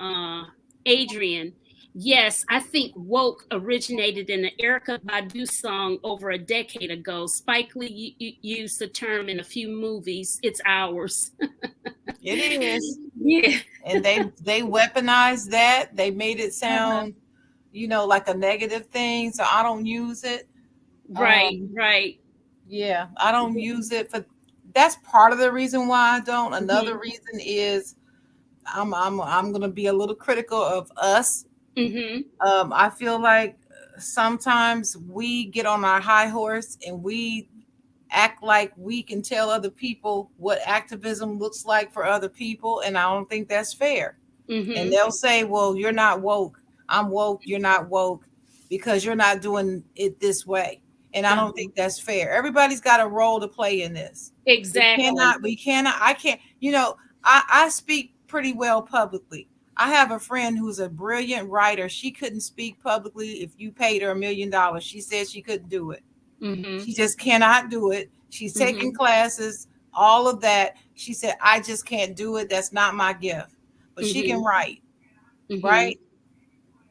Speaker 1: Adrian. Yes, I think woke originated in the Erykah Badu song over a decade ago. Spike Lee used the term in a few movies. It's ours.
Speaker 4: It is.
Speaker 1: Yeah.
Speaker 4: And they weaponized that. They made it sound, like a negative thing. So I don't use it.
Speaker 1: Right, right.
Speaker 4: Yeah, I don't use it for. That's part of the reason why I don't. Another reason is I'm gonna be a little critical of us. I feel like sometimes we get on our high horse and we act like we can tell other people what activism looks like for other people, and I don't think that's fair. And they'll say, well, you're not woke. I'm woke. You're not woke because you're not doing it this way. And I don't think that's fair. Everybody's got a role to play in this.
Speaker 1: Exactly.
Speaker 4: I can't, I speak pretty well publicly. I have a friend who's a brilliant writer. She couldn't speak publicly if you paid her $1 million. She said she couldn't do it. She just cannot do it. She's taking classes, all of that. She said, I just can't do it. That's not my gift. But she can write, right?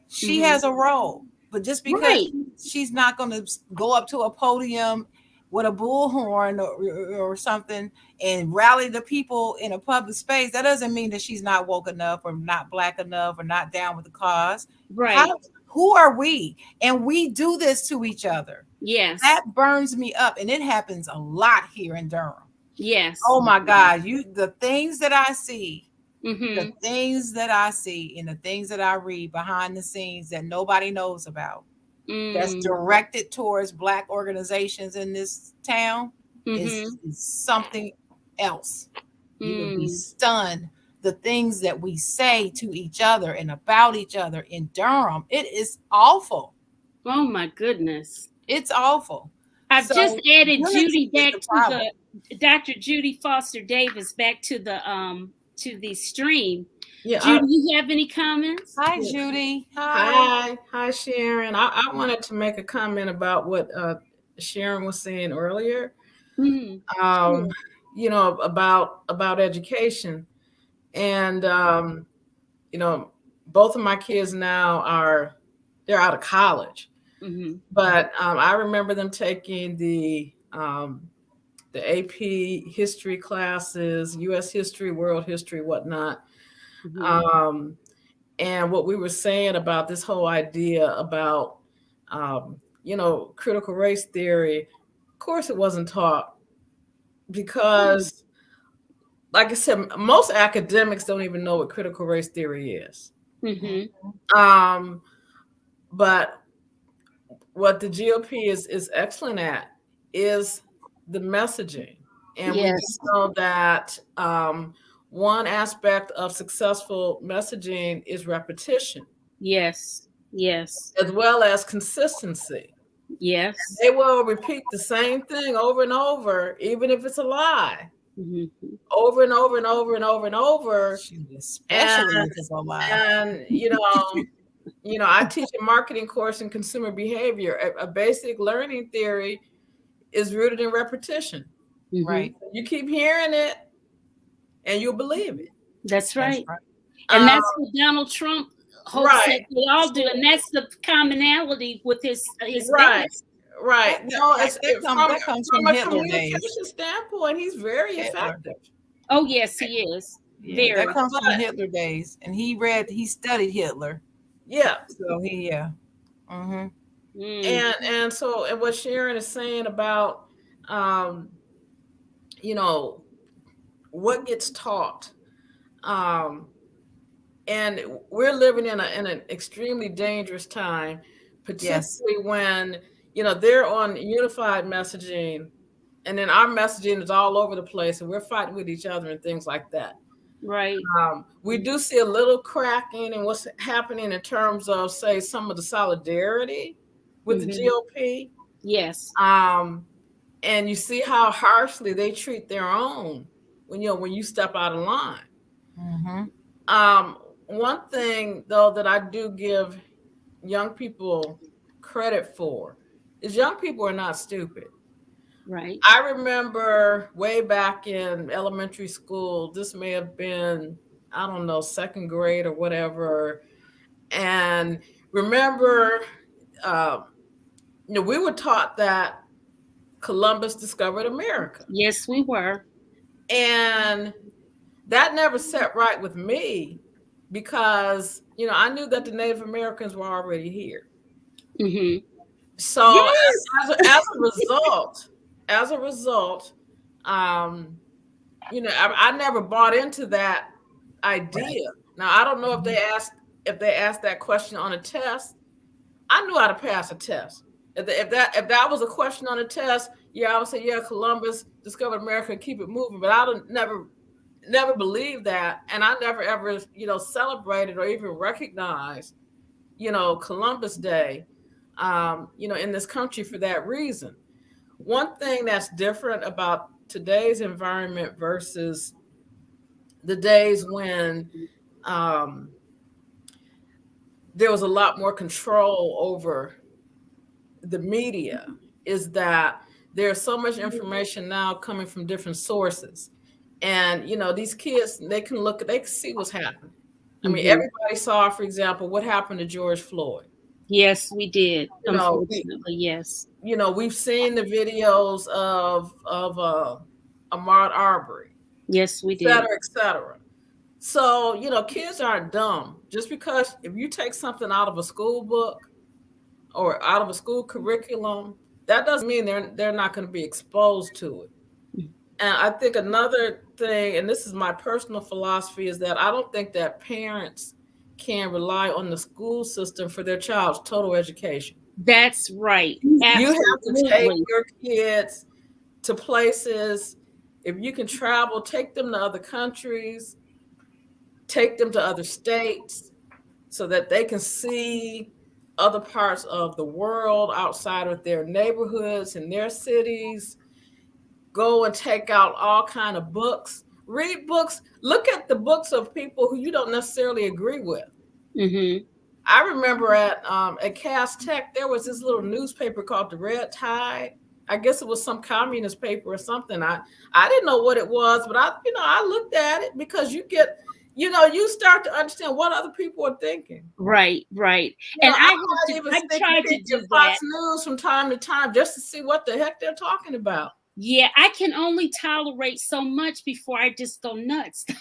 Speaker 4: She has a role. But just because she's not going to go up to a podium with a bullhorn or something and rally the people in a public space, that doesn't mean that she's not woke enough or not Black enough or not down with the cause.
Speaker 1: Right.
Speaker 4: Who are we? And we do this to each other.
Speaker 1: Yes.
Speaker 4: That burns me up. And it happens a lot here in Durham.
Speaker 1: Yes.
Speaker 4: Oh my God. The things that I see, the things that I see and the things that I read behind the scenes that nobody knows about, that's directed towards Black organizations in this town is something else. You would be stunned. The things that we say to each other and about each other in Durham, it is awful.
Speaker 1: Oh my goodness.
Speaker 4: It's awful.
Speaker 1: I've just added Judy back to the Dr. Judy Foster Davis back to the stream. Yeah, Judy, you have any comments?
Speaker 4: Hi, Judy.
Speaker 3: Hi, Sharon. I wanted to make a comment about what Sharon was saying earlier. About education. And both of my kids now they're out of college. But I remember them taking the AP history classes, U.S. history, world history, whatnot. And what we were saying about this whole idea about, critical race theory, of course it wasn't taught because, like I said, most academics don't even know what critical race theory is. But what the GOP is excellent at is the messaging. And we know that one aspect of successful messaging is repetition.
Speaker 1: Yes.
Speaker 3: As well as consistency.
Speaker 1: Yes.
Speaker 3: They will repeat the same thing over and over, even if it's a lie. Over and over and over and over and over.
Speaker 4: Especially if it's a lie.
Speaker 3: And I teach a marketing course in consumer behavior. A basic learning theory is rooted in repetition.
Speaker 4: Right.
Speaker 3: You keep hearing it and you'll believe it.
Speaker 1: That's right. And that's what Donald Trump hopes that they all do. And that's the commonality with his base.
Speaker 3: Right. No,
Speaker 4: that comes from
Speaker 3: a
Speaker 4: Hitler
Speaker 3: communication
Speaker 4: days.
Speaker 3: standpoint, he's very effective.
Speaker 1: Oh, yes, he is.
Speaker 4: Yeah, that comes from Hitler days. And he studied Hitler.
Speaker 3: Yeah.
Speaker 4: So
Speaker 3: and what Sharon is saying about what gets taught. And we're living in an extremely dangerous time, particularly when they're on unified messaging, and then our messaging is all over the place, and we're fighting with each other and things like that.
Speaker 1: Right.
Speaker 3: We do see a little cracking in what's happening in terms of, say, some of the solidarity with the GOP.
Speaker 1: Yes.
Speaker 3: and you see how harshly they treat their own when you step out of line.
Speaker 4: Mm-hmm.
Speaker 3: One thing though that I do give young people credit for is young people are not stupid.
Speaker 1: Right.
Speaker 3: I remember way back in elementary school, this may have been, I don't know, second grade or whatever. And remember, uh, we were taught that Columbus discovered America.
Speaker 1: Yes, we were.
Speaker 3: And that never set right with me because, I knew that the Native Americans were already here.
Speaker 1: Mm-hmm.
Speaker 3: So
Speaker 4: Yes.
Speaker 3: as a result, I never bought into that idea.
Speaker 4: Right.
Speaker 3: Now I don't know if they asked that question on a test. I knew how to pass a test. If that was a question on a test, yeah, I would say, yeah, Columbus discovered America and keep it moving. But I don't never believed that, and I never ever celebrated or even recognized Columbus Day in this country for that reason. One thing that's different about today's environment versus the days when there was a lot more control over the media is that there's so much information now coming from different sources. And these kids, they can see what's happening. I mean,
Speaker 1: Mm-hmm.
Speaker 3: everybody saw, for example, what happened to George Floyd.
Speaker 1: Yes, we did.
Speaker 3: You know,
Speaker 1: Unfortunately, yes.
Speaker 3: we've seen the videos of Ahmaud Arbery,
Speaker 1: Yes, we
Speaker 3: et
Speaker 1: did.
Speaker 3: cetera, et cetera. So, kids aren't dumb. Just because if you take something out of a school book or out of a school curriculum, that doesn't mean they're not going to be exposed to it. And I think another thing, and this is my personal philosophy, is that I don't think that parents can rely on the school system for their child's total education.
Speaker 1: That's right.
Speaker 3: You have to take
Speaker 1: Absolutely.
Speaker 3: your kids to places. If you can travel, take them to other countries, take them to other states so that they can see other parts of the world outside of their neighborhoods and their cities. Go and take out all kind of books, read books, look at the books of people who you don't necessarily agree with.
Speaker 1: Mm-hmm.
Speaker 3: I remember at Cass Tech, there was this little newspaper called the Red Tide. I guess it was some communist paper or something. I didn't know what it was, but I looked at it because you get, you start to understand what other people are thinking.
Speaker 1: Right, right. And I tried to do
Speaker 3: Fox
Speaker 1: that.
Speaker 3: News from time to time just to see what the heck they're talking about.
Speaker 1: Yeah, I can only tolerate so much before I just go nuts.
Speaker 4: They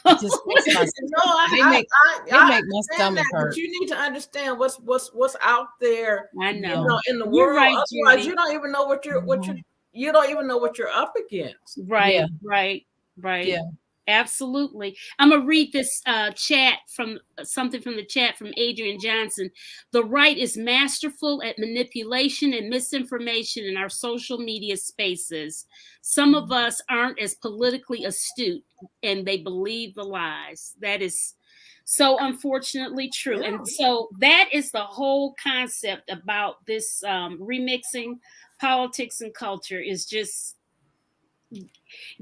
Speaker 4: make my stomach hurt.
Speaker 3: But you need to understand what's out there.
Speaker 1: I know.
Speaker 3: In the
Speaker 1: You're
Speaker 3: world.
Speaker 1: right,
Speaker 3: Otherwise,
Speaker 1: Judy.
Speaker 3: you don't even know what you don't even know what you're up against.
Speaker 1: Right,
Speaker 4: Yeah.
Speaker 1: right, right.
Speaker 4: Yeah.
Speaker 1: Absolutely. I'm gonna read this chat from something from the chat from Adrian Johnson. The right is masterful at manipulation and misinformation in our social media spaces. Some of us aren't as politically astute and they believe the lies. That is so unfortunately true.
Speaker 3: Yeah.
Speaker 1: And so that is the whole concept about this remixing politics and culture is just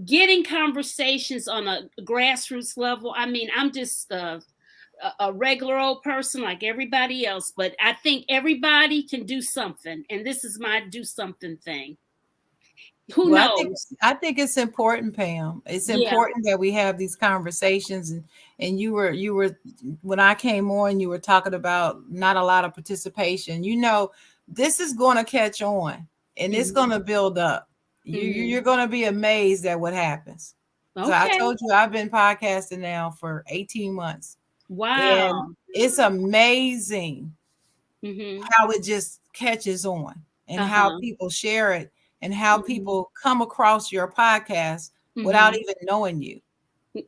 Speaker 1: getting conversations on a grassroots level. I mean, I'm just a regular old person like everybody else, but I think everybody can do something, and this is my do something thing. Who knows?
Speaker 4: I think it's important, Pam. It's important that we have these conversations. And you were when I came on, you were talking about not a lot of participation. This is going to catch on, and it's going to build up. You're going to be amazed at what happens. Okay. So I told you I've been podcasting now for 18 months.
Speaker 1: Wow.
Speaker 4: And it's amazing how it just catches on and how people share it and how people come across your podcast without even knowing you.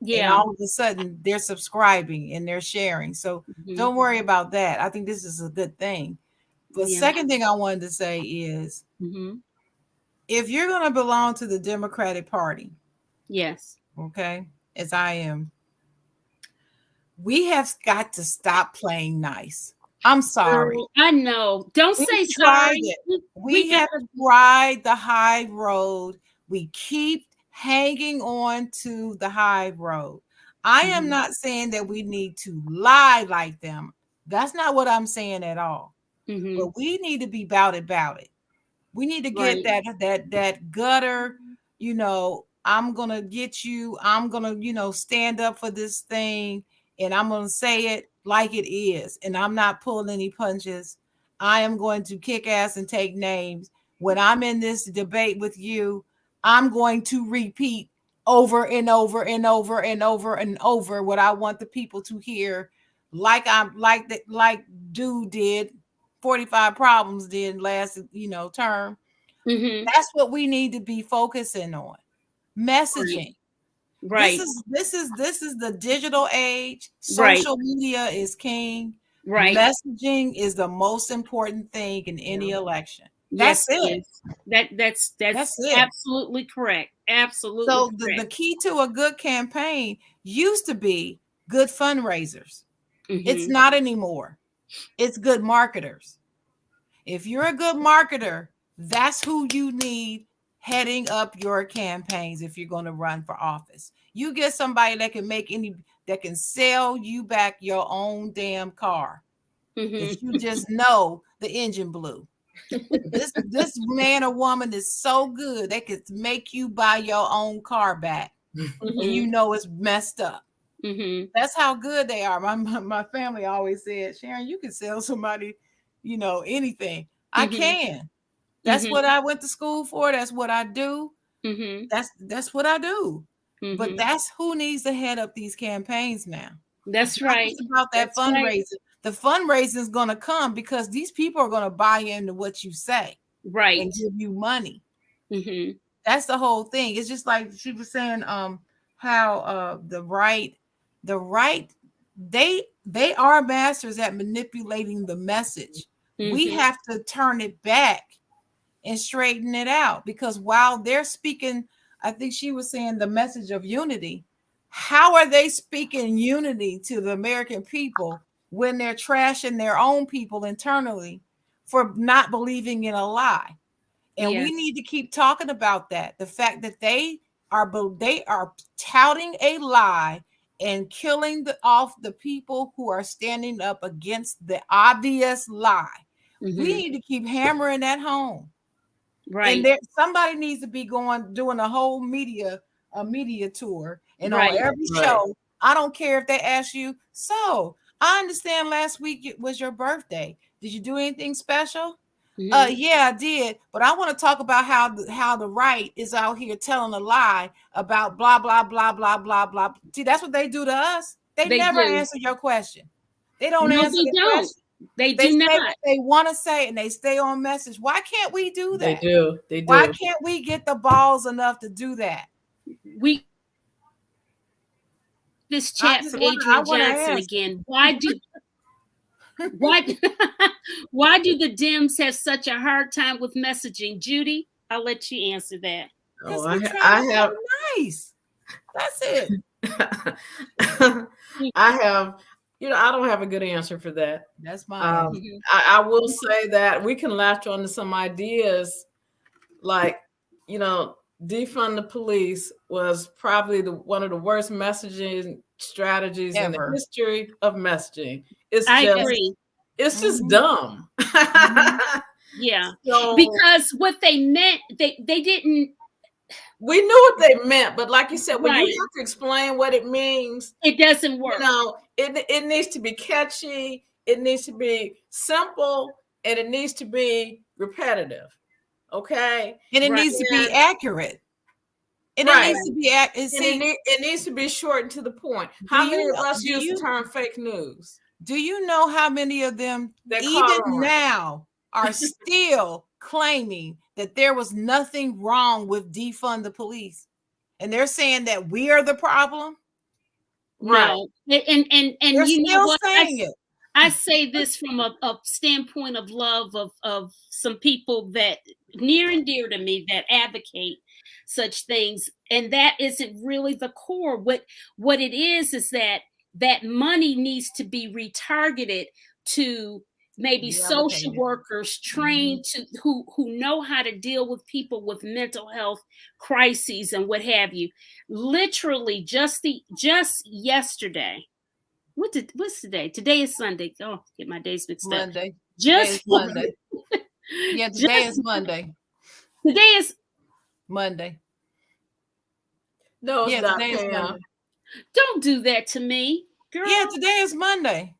Speaker 4: Yeah. And all of a sudden they're subscribing and they're sharing. So don't worry about that. I think this is a good thing. The second thing I wanted to say is if you're going to belong to the Democratic Party,
Speaker 1: yes,
Speaker 4: okay, as I am, we have got to stop playing nice. I'm sorry.
Speaker 1: Girl, I know. Don't
Speaker 4: We
Speaker 1: say
Speaker 4: tried
Speaker 1: sorry.
Speaker 4: it. We
Speaker 1: We
Speaker 4: have
Speaker 1: gotta.
Speaker 4: tried the high road. We keep hanging on to the high road. I am
Speaker 1: Mhm.
Speaker 4: not saying that we need to lie like them. That's not what I'm saying at all.
Speaker 1: Mhm.
Speaker 4: But we need to be about it. We need to get
Speaker 1: Right.
Speaker 4: that gutter, I'm gonna get you, I'm gonna, stand up for this thing, and I'm gonna say it like it is, and I'm not pulling any punches. I am going to kick ass and take names. When I'm in this debate with you, I'm going to repeat over and over and over and over and over what I want the people to hear, like I'm like dude did 45 problems did last, term.
Speaker 1: Mhm.
Speaker 4: That's what we need to be focusing on.
Speaker 1: Right.
Speaker 4: Messaging. This
Speaker 1: Right.
Speaker 4: is the digital age.
Speaker 1: Right.
Speaker 4: Social media is king.
Speaker 1: Right.
Speaker 4: Messaging is the most important thing in any election. That's
Speaker 1: Yes, it
Speaker 4: it.
Speaker 1: is. That's
Speaker 4: That's it.
Speaker 1: absolutely correct. Absolutely
Speaker 4: So the
Speaker 1: correct.
Speaker 4: key to a good campaign used to be good fundraisers. It's
Speaker 1: Mhm.
Speaker 4: not anymore. It's good marketers. If you're a good marketer, that's who you need heading up your campaigns if you're going to run for office. You get somebody that can sell you back your own damn car.
Speaker 1: Mhm.
Speaker 4: That you just know the engine blew. This man or woman is so good they could make you buy your own car back, and you
Speaker 1: Mhm.
Speaker 4: know it's messed up.
Speaker 1: Mhm.
Speaker 4: That's how good they are. My family always said, Sharon, you can sell somebody, anything. I
Speaker 1: Mhm.
Speaker 4: can. That's what
Speaker 1: Mhm.
Speaker 4: I went to school for. That's what I do.
Speaker 1: Mhm.
Speaker 4: That's what I do. But
Speaker 1: Mhm.
Speaker 4: that's who needs to head up these campaigns now. It's
Speaker 1: That's
Speaker 4: not
Speaker 1: right.
Speaker 4: just about that
Speaker 1: That's right.
Speaker 4: fundraising. The fundraising is going to come because these people are going to buy into what you say
Speaker 1: Right.
Speaker 4: and give you money.
Speaker 1: Mhm.
Speaker 4: That's the whole thing. It's just like she was saying, how the right, they are masters at manipulating the message. We
Speaker 1: Mhm.
Speaker 4: have to turn it back and straighten it out, because while they're speaking, I think she was saying the message of unity. How are they speaking unity to the American people when they're trashing their own people internally for not believing in a lie? And we
Speaker 1: Yes.
Speaker 4: need to keep talking about that. The fact that they are touting a lie and killing off the people who are standing up against the obvious lie. We
Speaker 1: Mhm.
Speaker 4: need to keep hammering that home. And
Speaker 1: Right.
Speaker 4: there somebody needs to be doing a media tour, and on
Speaker 1: Right.
Speaker 4: every
Speaker 3: Right.
Speaker 4: show. I don't care if they ask you, so I understand last week it was your birthday. Did you do anything special?
Speaker 1: Mhm.
Speaker 4: Yeah, I did. But I want to talk about how the right is out here telling a lie about blah blah blah blah blah blah. See, that's what they do to us. They
Speaker 1: They
Speaker 4: never
Speaker 1: do.
Speaker 4: answer your question. They don't
Speaker 1: No,
Speaker 4: answer
Speaker 1: they
Speaker 4: the
Speaker 1: don't.
Speaker 4: question.
Speaker 1: They
Speaker 4: They
Speaker 1: do
Speaker 4: say
Speaker 1: not.
Speaker 4: what they want to say and they stay on message. Why can't we do
Speaker 3: They
Speaker 4: that?
Speaker 3: do. They
Speaker 4: Why
Speaker 3: do.
Speaker 4: can't we get the balls enough to do that?
Speaker 1: We this chat from
Speaker 4: I
Speaker 1: Adrian
Speaker 4: want to
Speaker 1: Johnson
Speaker 4: ask.
Speaker 1: again. Why why do the Dems have such a hard time with messaging? Judy, I'll let you answer that.
Speaker 3: Oh,
Speaker 4: Because we trying
Speaker 3: I
Speaker 4: to
Speaker 3: have.
Speaker 4: be nice. That's it.
Speaker 3: I have. I don't have a good answer for that.
Speaker 4: That's my answer.
Speaker 3: Um,
Speaker 1: Mhm.
Speaker 3: I will say that we can latch on to some ideas, like, defund the police was probably one of the worst messaging strategies in the
Speaker 4: Ever.
Speaker 3: history of messaging. It's
Speaker 1: I
Speaker 3: just,
Speaker 4: Yes.
Speaker 1: agree.
Speaker 3: it's just
Speaker 4: Mhm.
Speaker 3: dumb.
Speaker 4: Mhm.
Speaker 1: Yeah.
Speaker 3: So
Speaker 1: Because what they meant, they didn't.
Speaker 3: we knew what they meant, but like you said, when you
Speaker 1: Right.
Speaker 3: have to explain what it means,
Speaker 1: It doesn't work.
Speaker 3: it needs to be catchy, it needs to be simple, and it needs to be repetitive. Okay.
Speaker 4: And it
Speaker 1: Right.
Speaker 4: needs to be
Speaker 3: And
Speaker 4: accurate. And it
Speaker 3: right.
Speaker 4: needs to be accurate.
Speaker 3: And
Speaker 4: See,
Speaker 3: it needs to be short and to the point.
Speaker 4: do
Speaker 3: How
Speaker 4: you
Speaker 3: many of
Speaker 4: know?
Speaker 3: us use the term fake news?
Speaker 4: Do you know how many of them,
Speaker 3: That
Speaker 4: even
Speaker 3: caught on.
Speaker 4: now, are still claiming that there was nothing wrong with defund the police? And they're saying that we are the problem.
Speaker 3: Right.
Speaker 1: No. And
Speaker 4: They're
Speaker 1: you know
Speaker 4: still
Speaker 1: what?
Speaker 4: saying it.
Speaker 1: I say this from a standpoint of love of some people that near and dear to me that advocate such things, and that isn't really the core. What it is that money needs to be retargeted to maybe social workers trained to who know how to deal with people with mental health crises and what have you. Literally just yesterday. What's today? Today is Sunday. Oh, get my days mixed
Speaker 4: Monday.
Speaker 1: up. Just
Speaker 4: Monday. Yeah, today is Monday.
Speaker 1: Today is
Speaker 4: Monday.
Speaker 3: No, it's not.
Speaker 4: Today is Monday.
Speaker 1: Don't do that to me, girl.
Speaker 4: Yeah, today is Monday.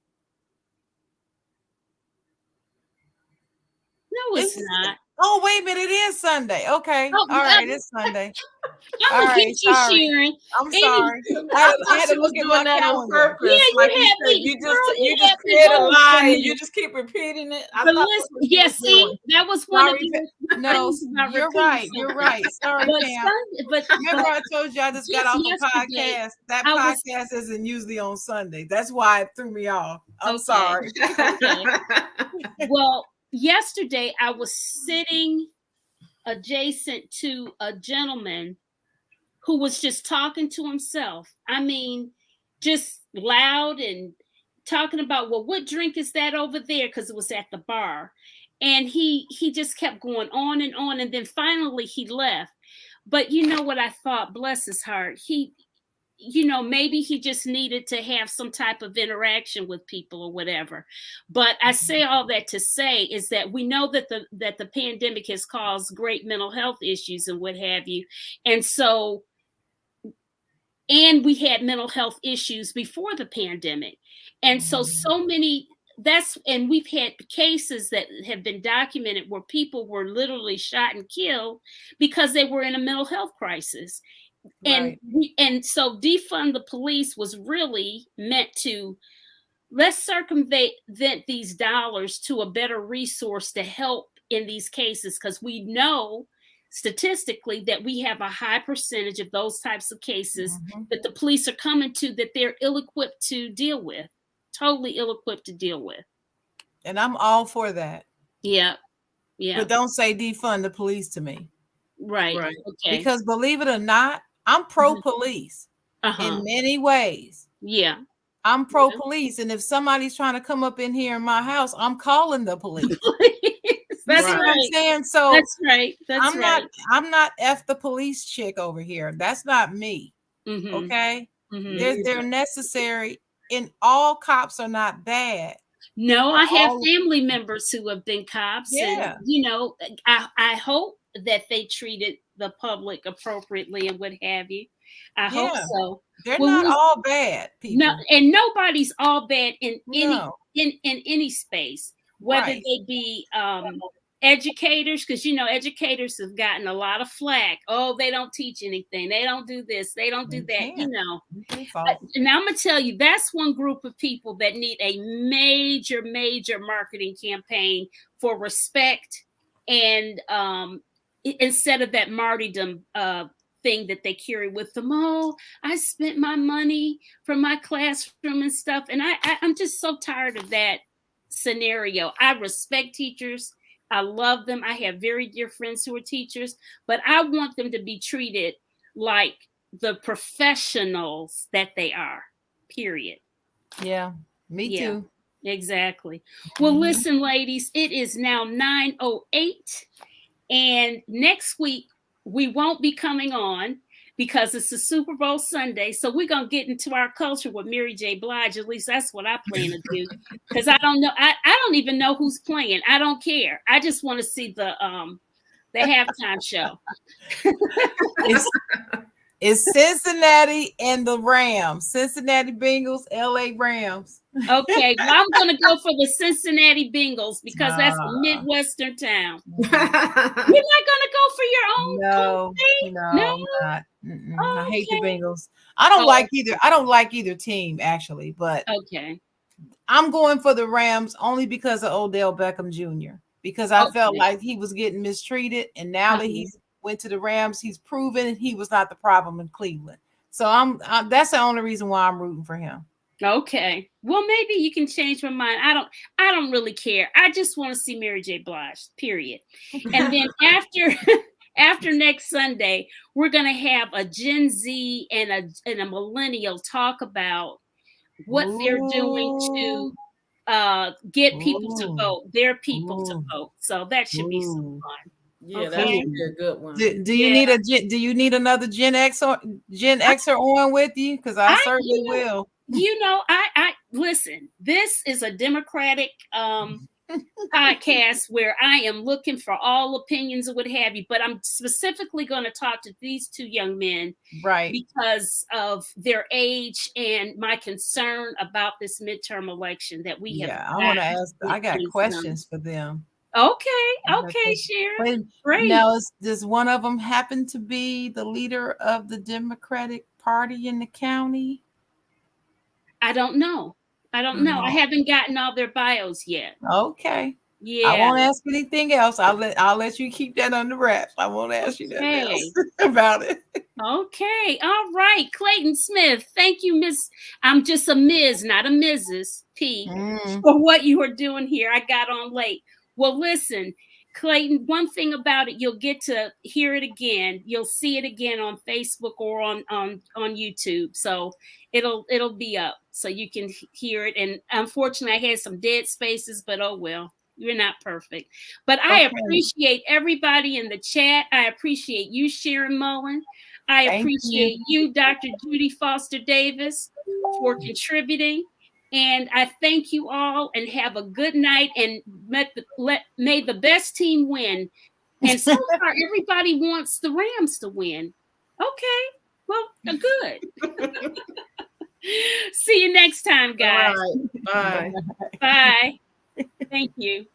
Speaker 1: No, it's not.
Speaker 4: Oh, wait a minute. It is Sunday. Okay.
Speaker 1: Oh,
Speaker 4: all right. It's Sunday.
Speaker 1: I'm gonna get you, Sharon.
Speaker 4: I'm sorry. I had to look at my calendar.
Speaker 3: Yeah,
Speaker 1: like you
Speaker 3: just create a lie and you just keep repeating it.
Speaker 1: That was one of you.
Speaker 4: No, you're right. You're right. Sorry, Pam. But remember, I told you I just got off the podcast. That podcast isn't usually on Sunday. That's why it threw me off. I'm sorry.
Speaker 1: Okay. Well, yesterday I was sitting adjacent to a gentleman who was just talking to himself. I mean, just loud and talking about, well, what drink is that over there? Because it was at the bar. And he just kept going on, and then finally he left. But you know what I thought? Bless his heart. He, maybe he just needed to have some type of interaction with people or whatever. But I say all that to say is that we know that the pandemic has caused great mental health issues and what have you. And we had mental health issues before the pandemic. And so many, and we've had cases that have been documented where people were literally shot and killed because they were in a mental health crisis. Right. And so defund the police was really meant to, let's circumvent these dollars to a better resource to help in these cases, because we know statistically that we have a high percentage of those types of cases that the police are coming to that they're ill-equipped to deal with, totally ill-equipped to deal with.
Speaker 4: And I'm all for that.
Speaker 1: Yeah.
Speaker 4: But don't say defund the police to me.
Speaker 1: Right. Okay.
Speaker 4: Because believe it or not, I'm pro-police in many ways.
Speaker 1: Yeah.
Speaker 4: I'm pro-police. And if somebody's trying to come up in here in my house, I'm calling the police.
Speaker 1: That's
Speaker 4: right.
Speaker 1: What
Speaker 4: I'm saying? So
Speaker 1: that's right.
Speaker 4: I'm not F the police chick over here. That's not me. Okay. They're necessary, and all cops are not bad.
Speaker 1: No, I have family members who have been cops.
Speaker 4: Yeah.
Speaker 1: And I hope that they treated the public appropriately and what have you. I hope so.
Speaker 4: They're not all bad people.
Speaker 1: No, and nobody's all bad in any space, whether they be educators, because educators have gotten a lot of flack. Oh, they don't teach anything. They don't do this. They don't do that. And I'm gonna tell you, that's one group of people that need a major marketing campaign for respect, and instead of that martyrdom thing that they carry with them. Oh, I spent my money from my classroom and stuff, and I'm just so tired of that scenario. I respect teachers. I love them. I have very dear friends who are teachers, but I want them to be treated like the professionals that they are, period.
Speaker 4: Yeah, me too.
Speaker 1: Exactly. Well, listen, ladies, it is now 9:08, and next week we won't be coming on because it's a Super Bowl Sunday. So we're going to get into our culture with Mary J. Blige. At least that's what I plan to do. Because I don't know. I don't even know who's playing. I don't care. I just want to see the halftime show.
Speaker 4: It's Cincinnati and the Rams. Cincinnati Bengals, LA Rams.
Speaker 1: Okay, well, I'm going to go for the Cincinnati Bengals because that's a Midwestern town. You're not going to go for your own?
Speaker 4: No, I'm not. I hate the Bengals. I don't like either. I don't like either team actually, but I'm going for the Rams only because of Odell Beckham Jr. Because I felt like he was getting mistreated, and now that he's went to the Rams, he's proven he was not the problem in Cleveland. So that's the only reason why I'm rooting for him.
Speaker 1: Okay. Well, maybe you can change my mind. I don't really care. I just want to see Mary J. Blige, period. And then after next Sunday, we're going to have a Gen Z and a millennial talk about what they're doing to get people to
Speaker 4: Ooh.
Speaker 1: vote, their people to
Speaker 4: Ooh.
Speaker 1: vote. So that should be some
Speaker 4: Ooh.
Speaker 1: fun.
Speaker 3: Yeah, that
Speaker 1: Okay.
Speaker 3: would be a good one.
Speaker 4: Do you need do you need another Gen Xer on with you? Because I certainly will.
Speaker 1: I listen, this is a democratic podcast where I am looking for all opinions and what have you, but I'm specifically going to talk to these two young men,
Speaker 4: right,
Speaker 1: because of their age and my concern about this midterm election that we have.
Speaker 4: I want to ask. I got questions for them.
Speaker 1: Okay, Sharon. Great.
Speaker 4: Now, does one of them happen to be the leader of the Democratic Party in the county?
Speaker 1: I don't know. I haven't gotten all their bios yet.
Speaker 4: Okay.
Speaker 1: Yeah.
Speaker 4: I won't ask anything else. I'll let you keep that under wraps. I won't ask you nothing else about it.
Speaker 1: Okay. All right. Clayton Smith. Thank you, Miss. I'm just a Ms., not a Mrs. P, for what you are doing here. I got on late. Well, listen, Clayton, one thing about it, you'll get to hear it again. You'll see it again on Facebook or on YouTube. So it'll be up so you can hear it. And unfortunately, I had some dead spaces, but oh well. You're not perfect. But I appreciate everybody in the chat. I appreciate you, Sharon Mullen. I appreciate you, Dr. Judy Foster Davis, for contributing. And I thank you all and have a good night, and may the best team win. And so far, everybody wants the Rams to win. Okay, well, good. See you next time, guys.
Speaker 3: All right. Bye.
Speaker 1: Bye. Thank you.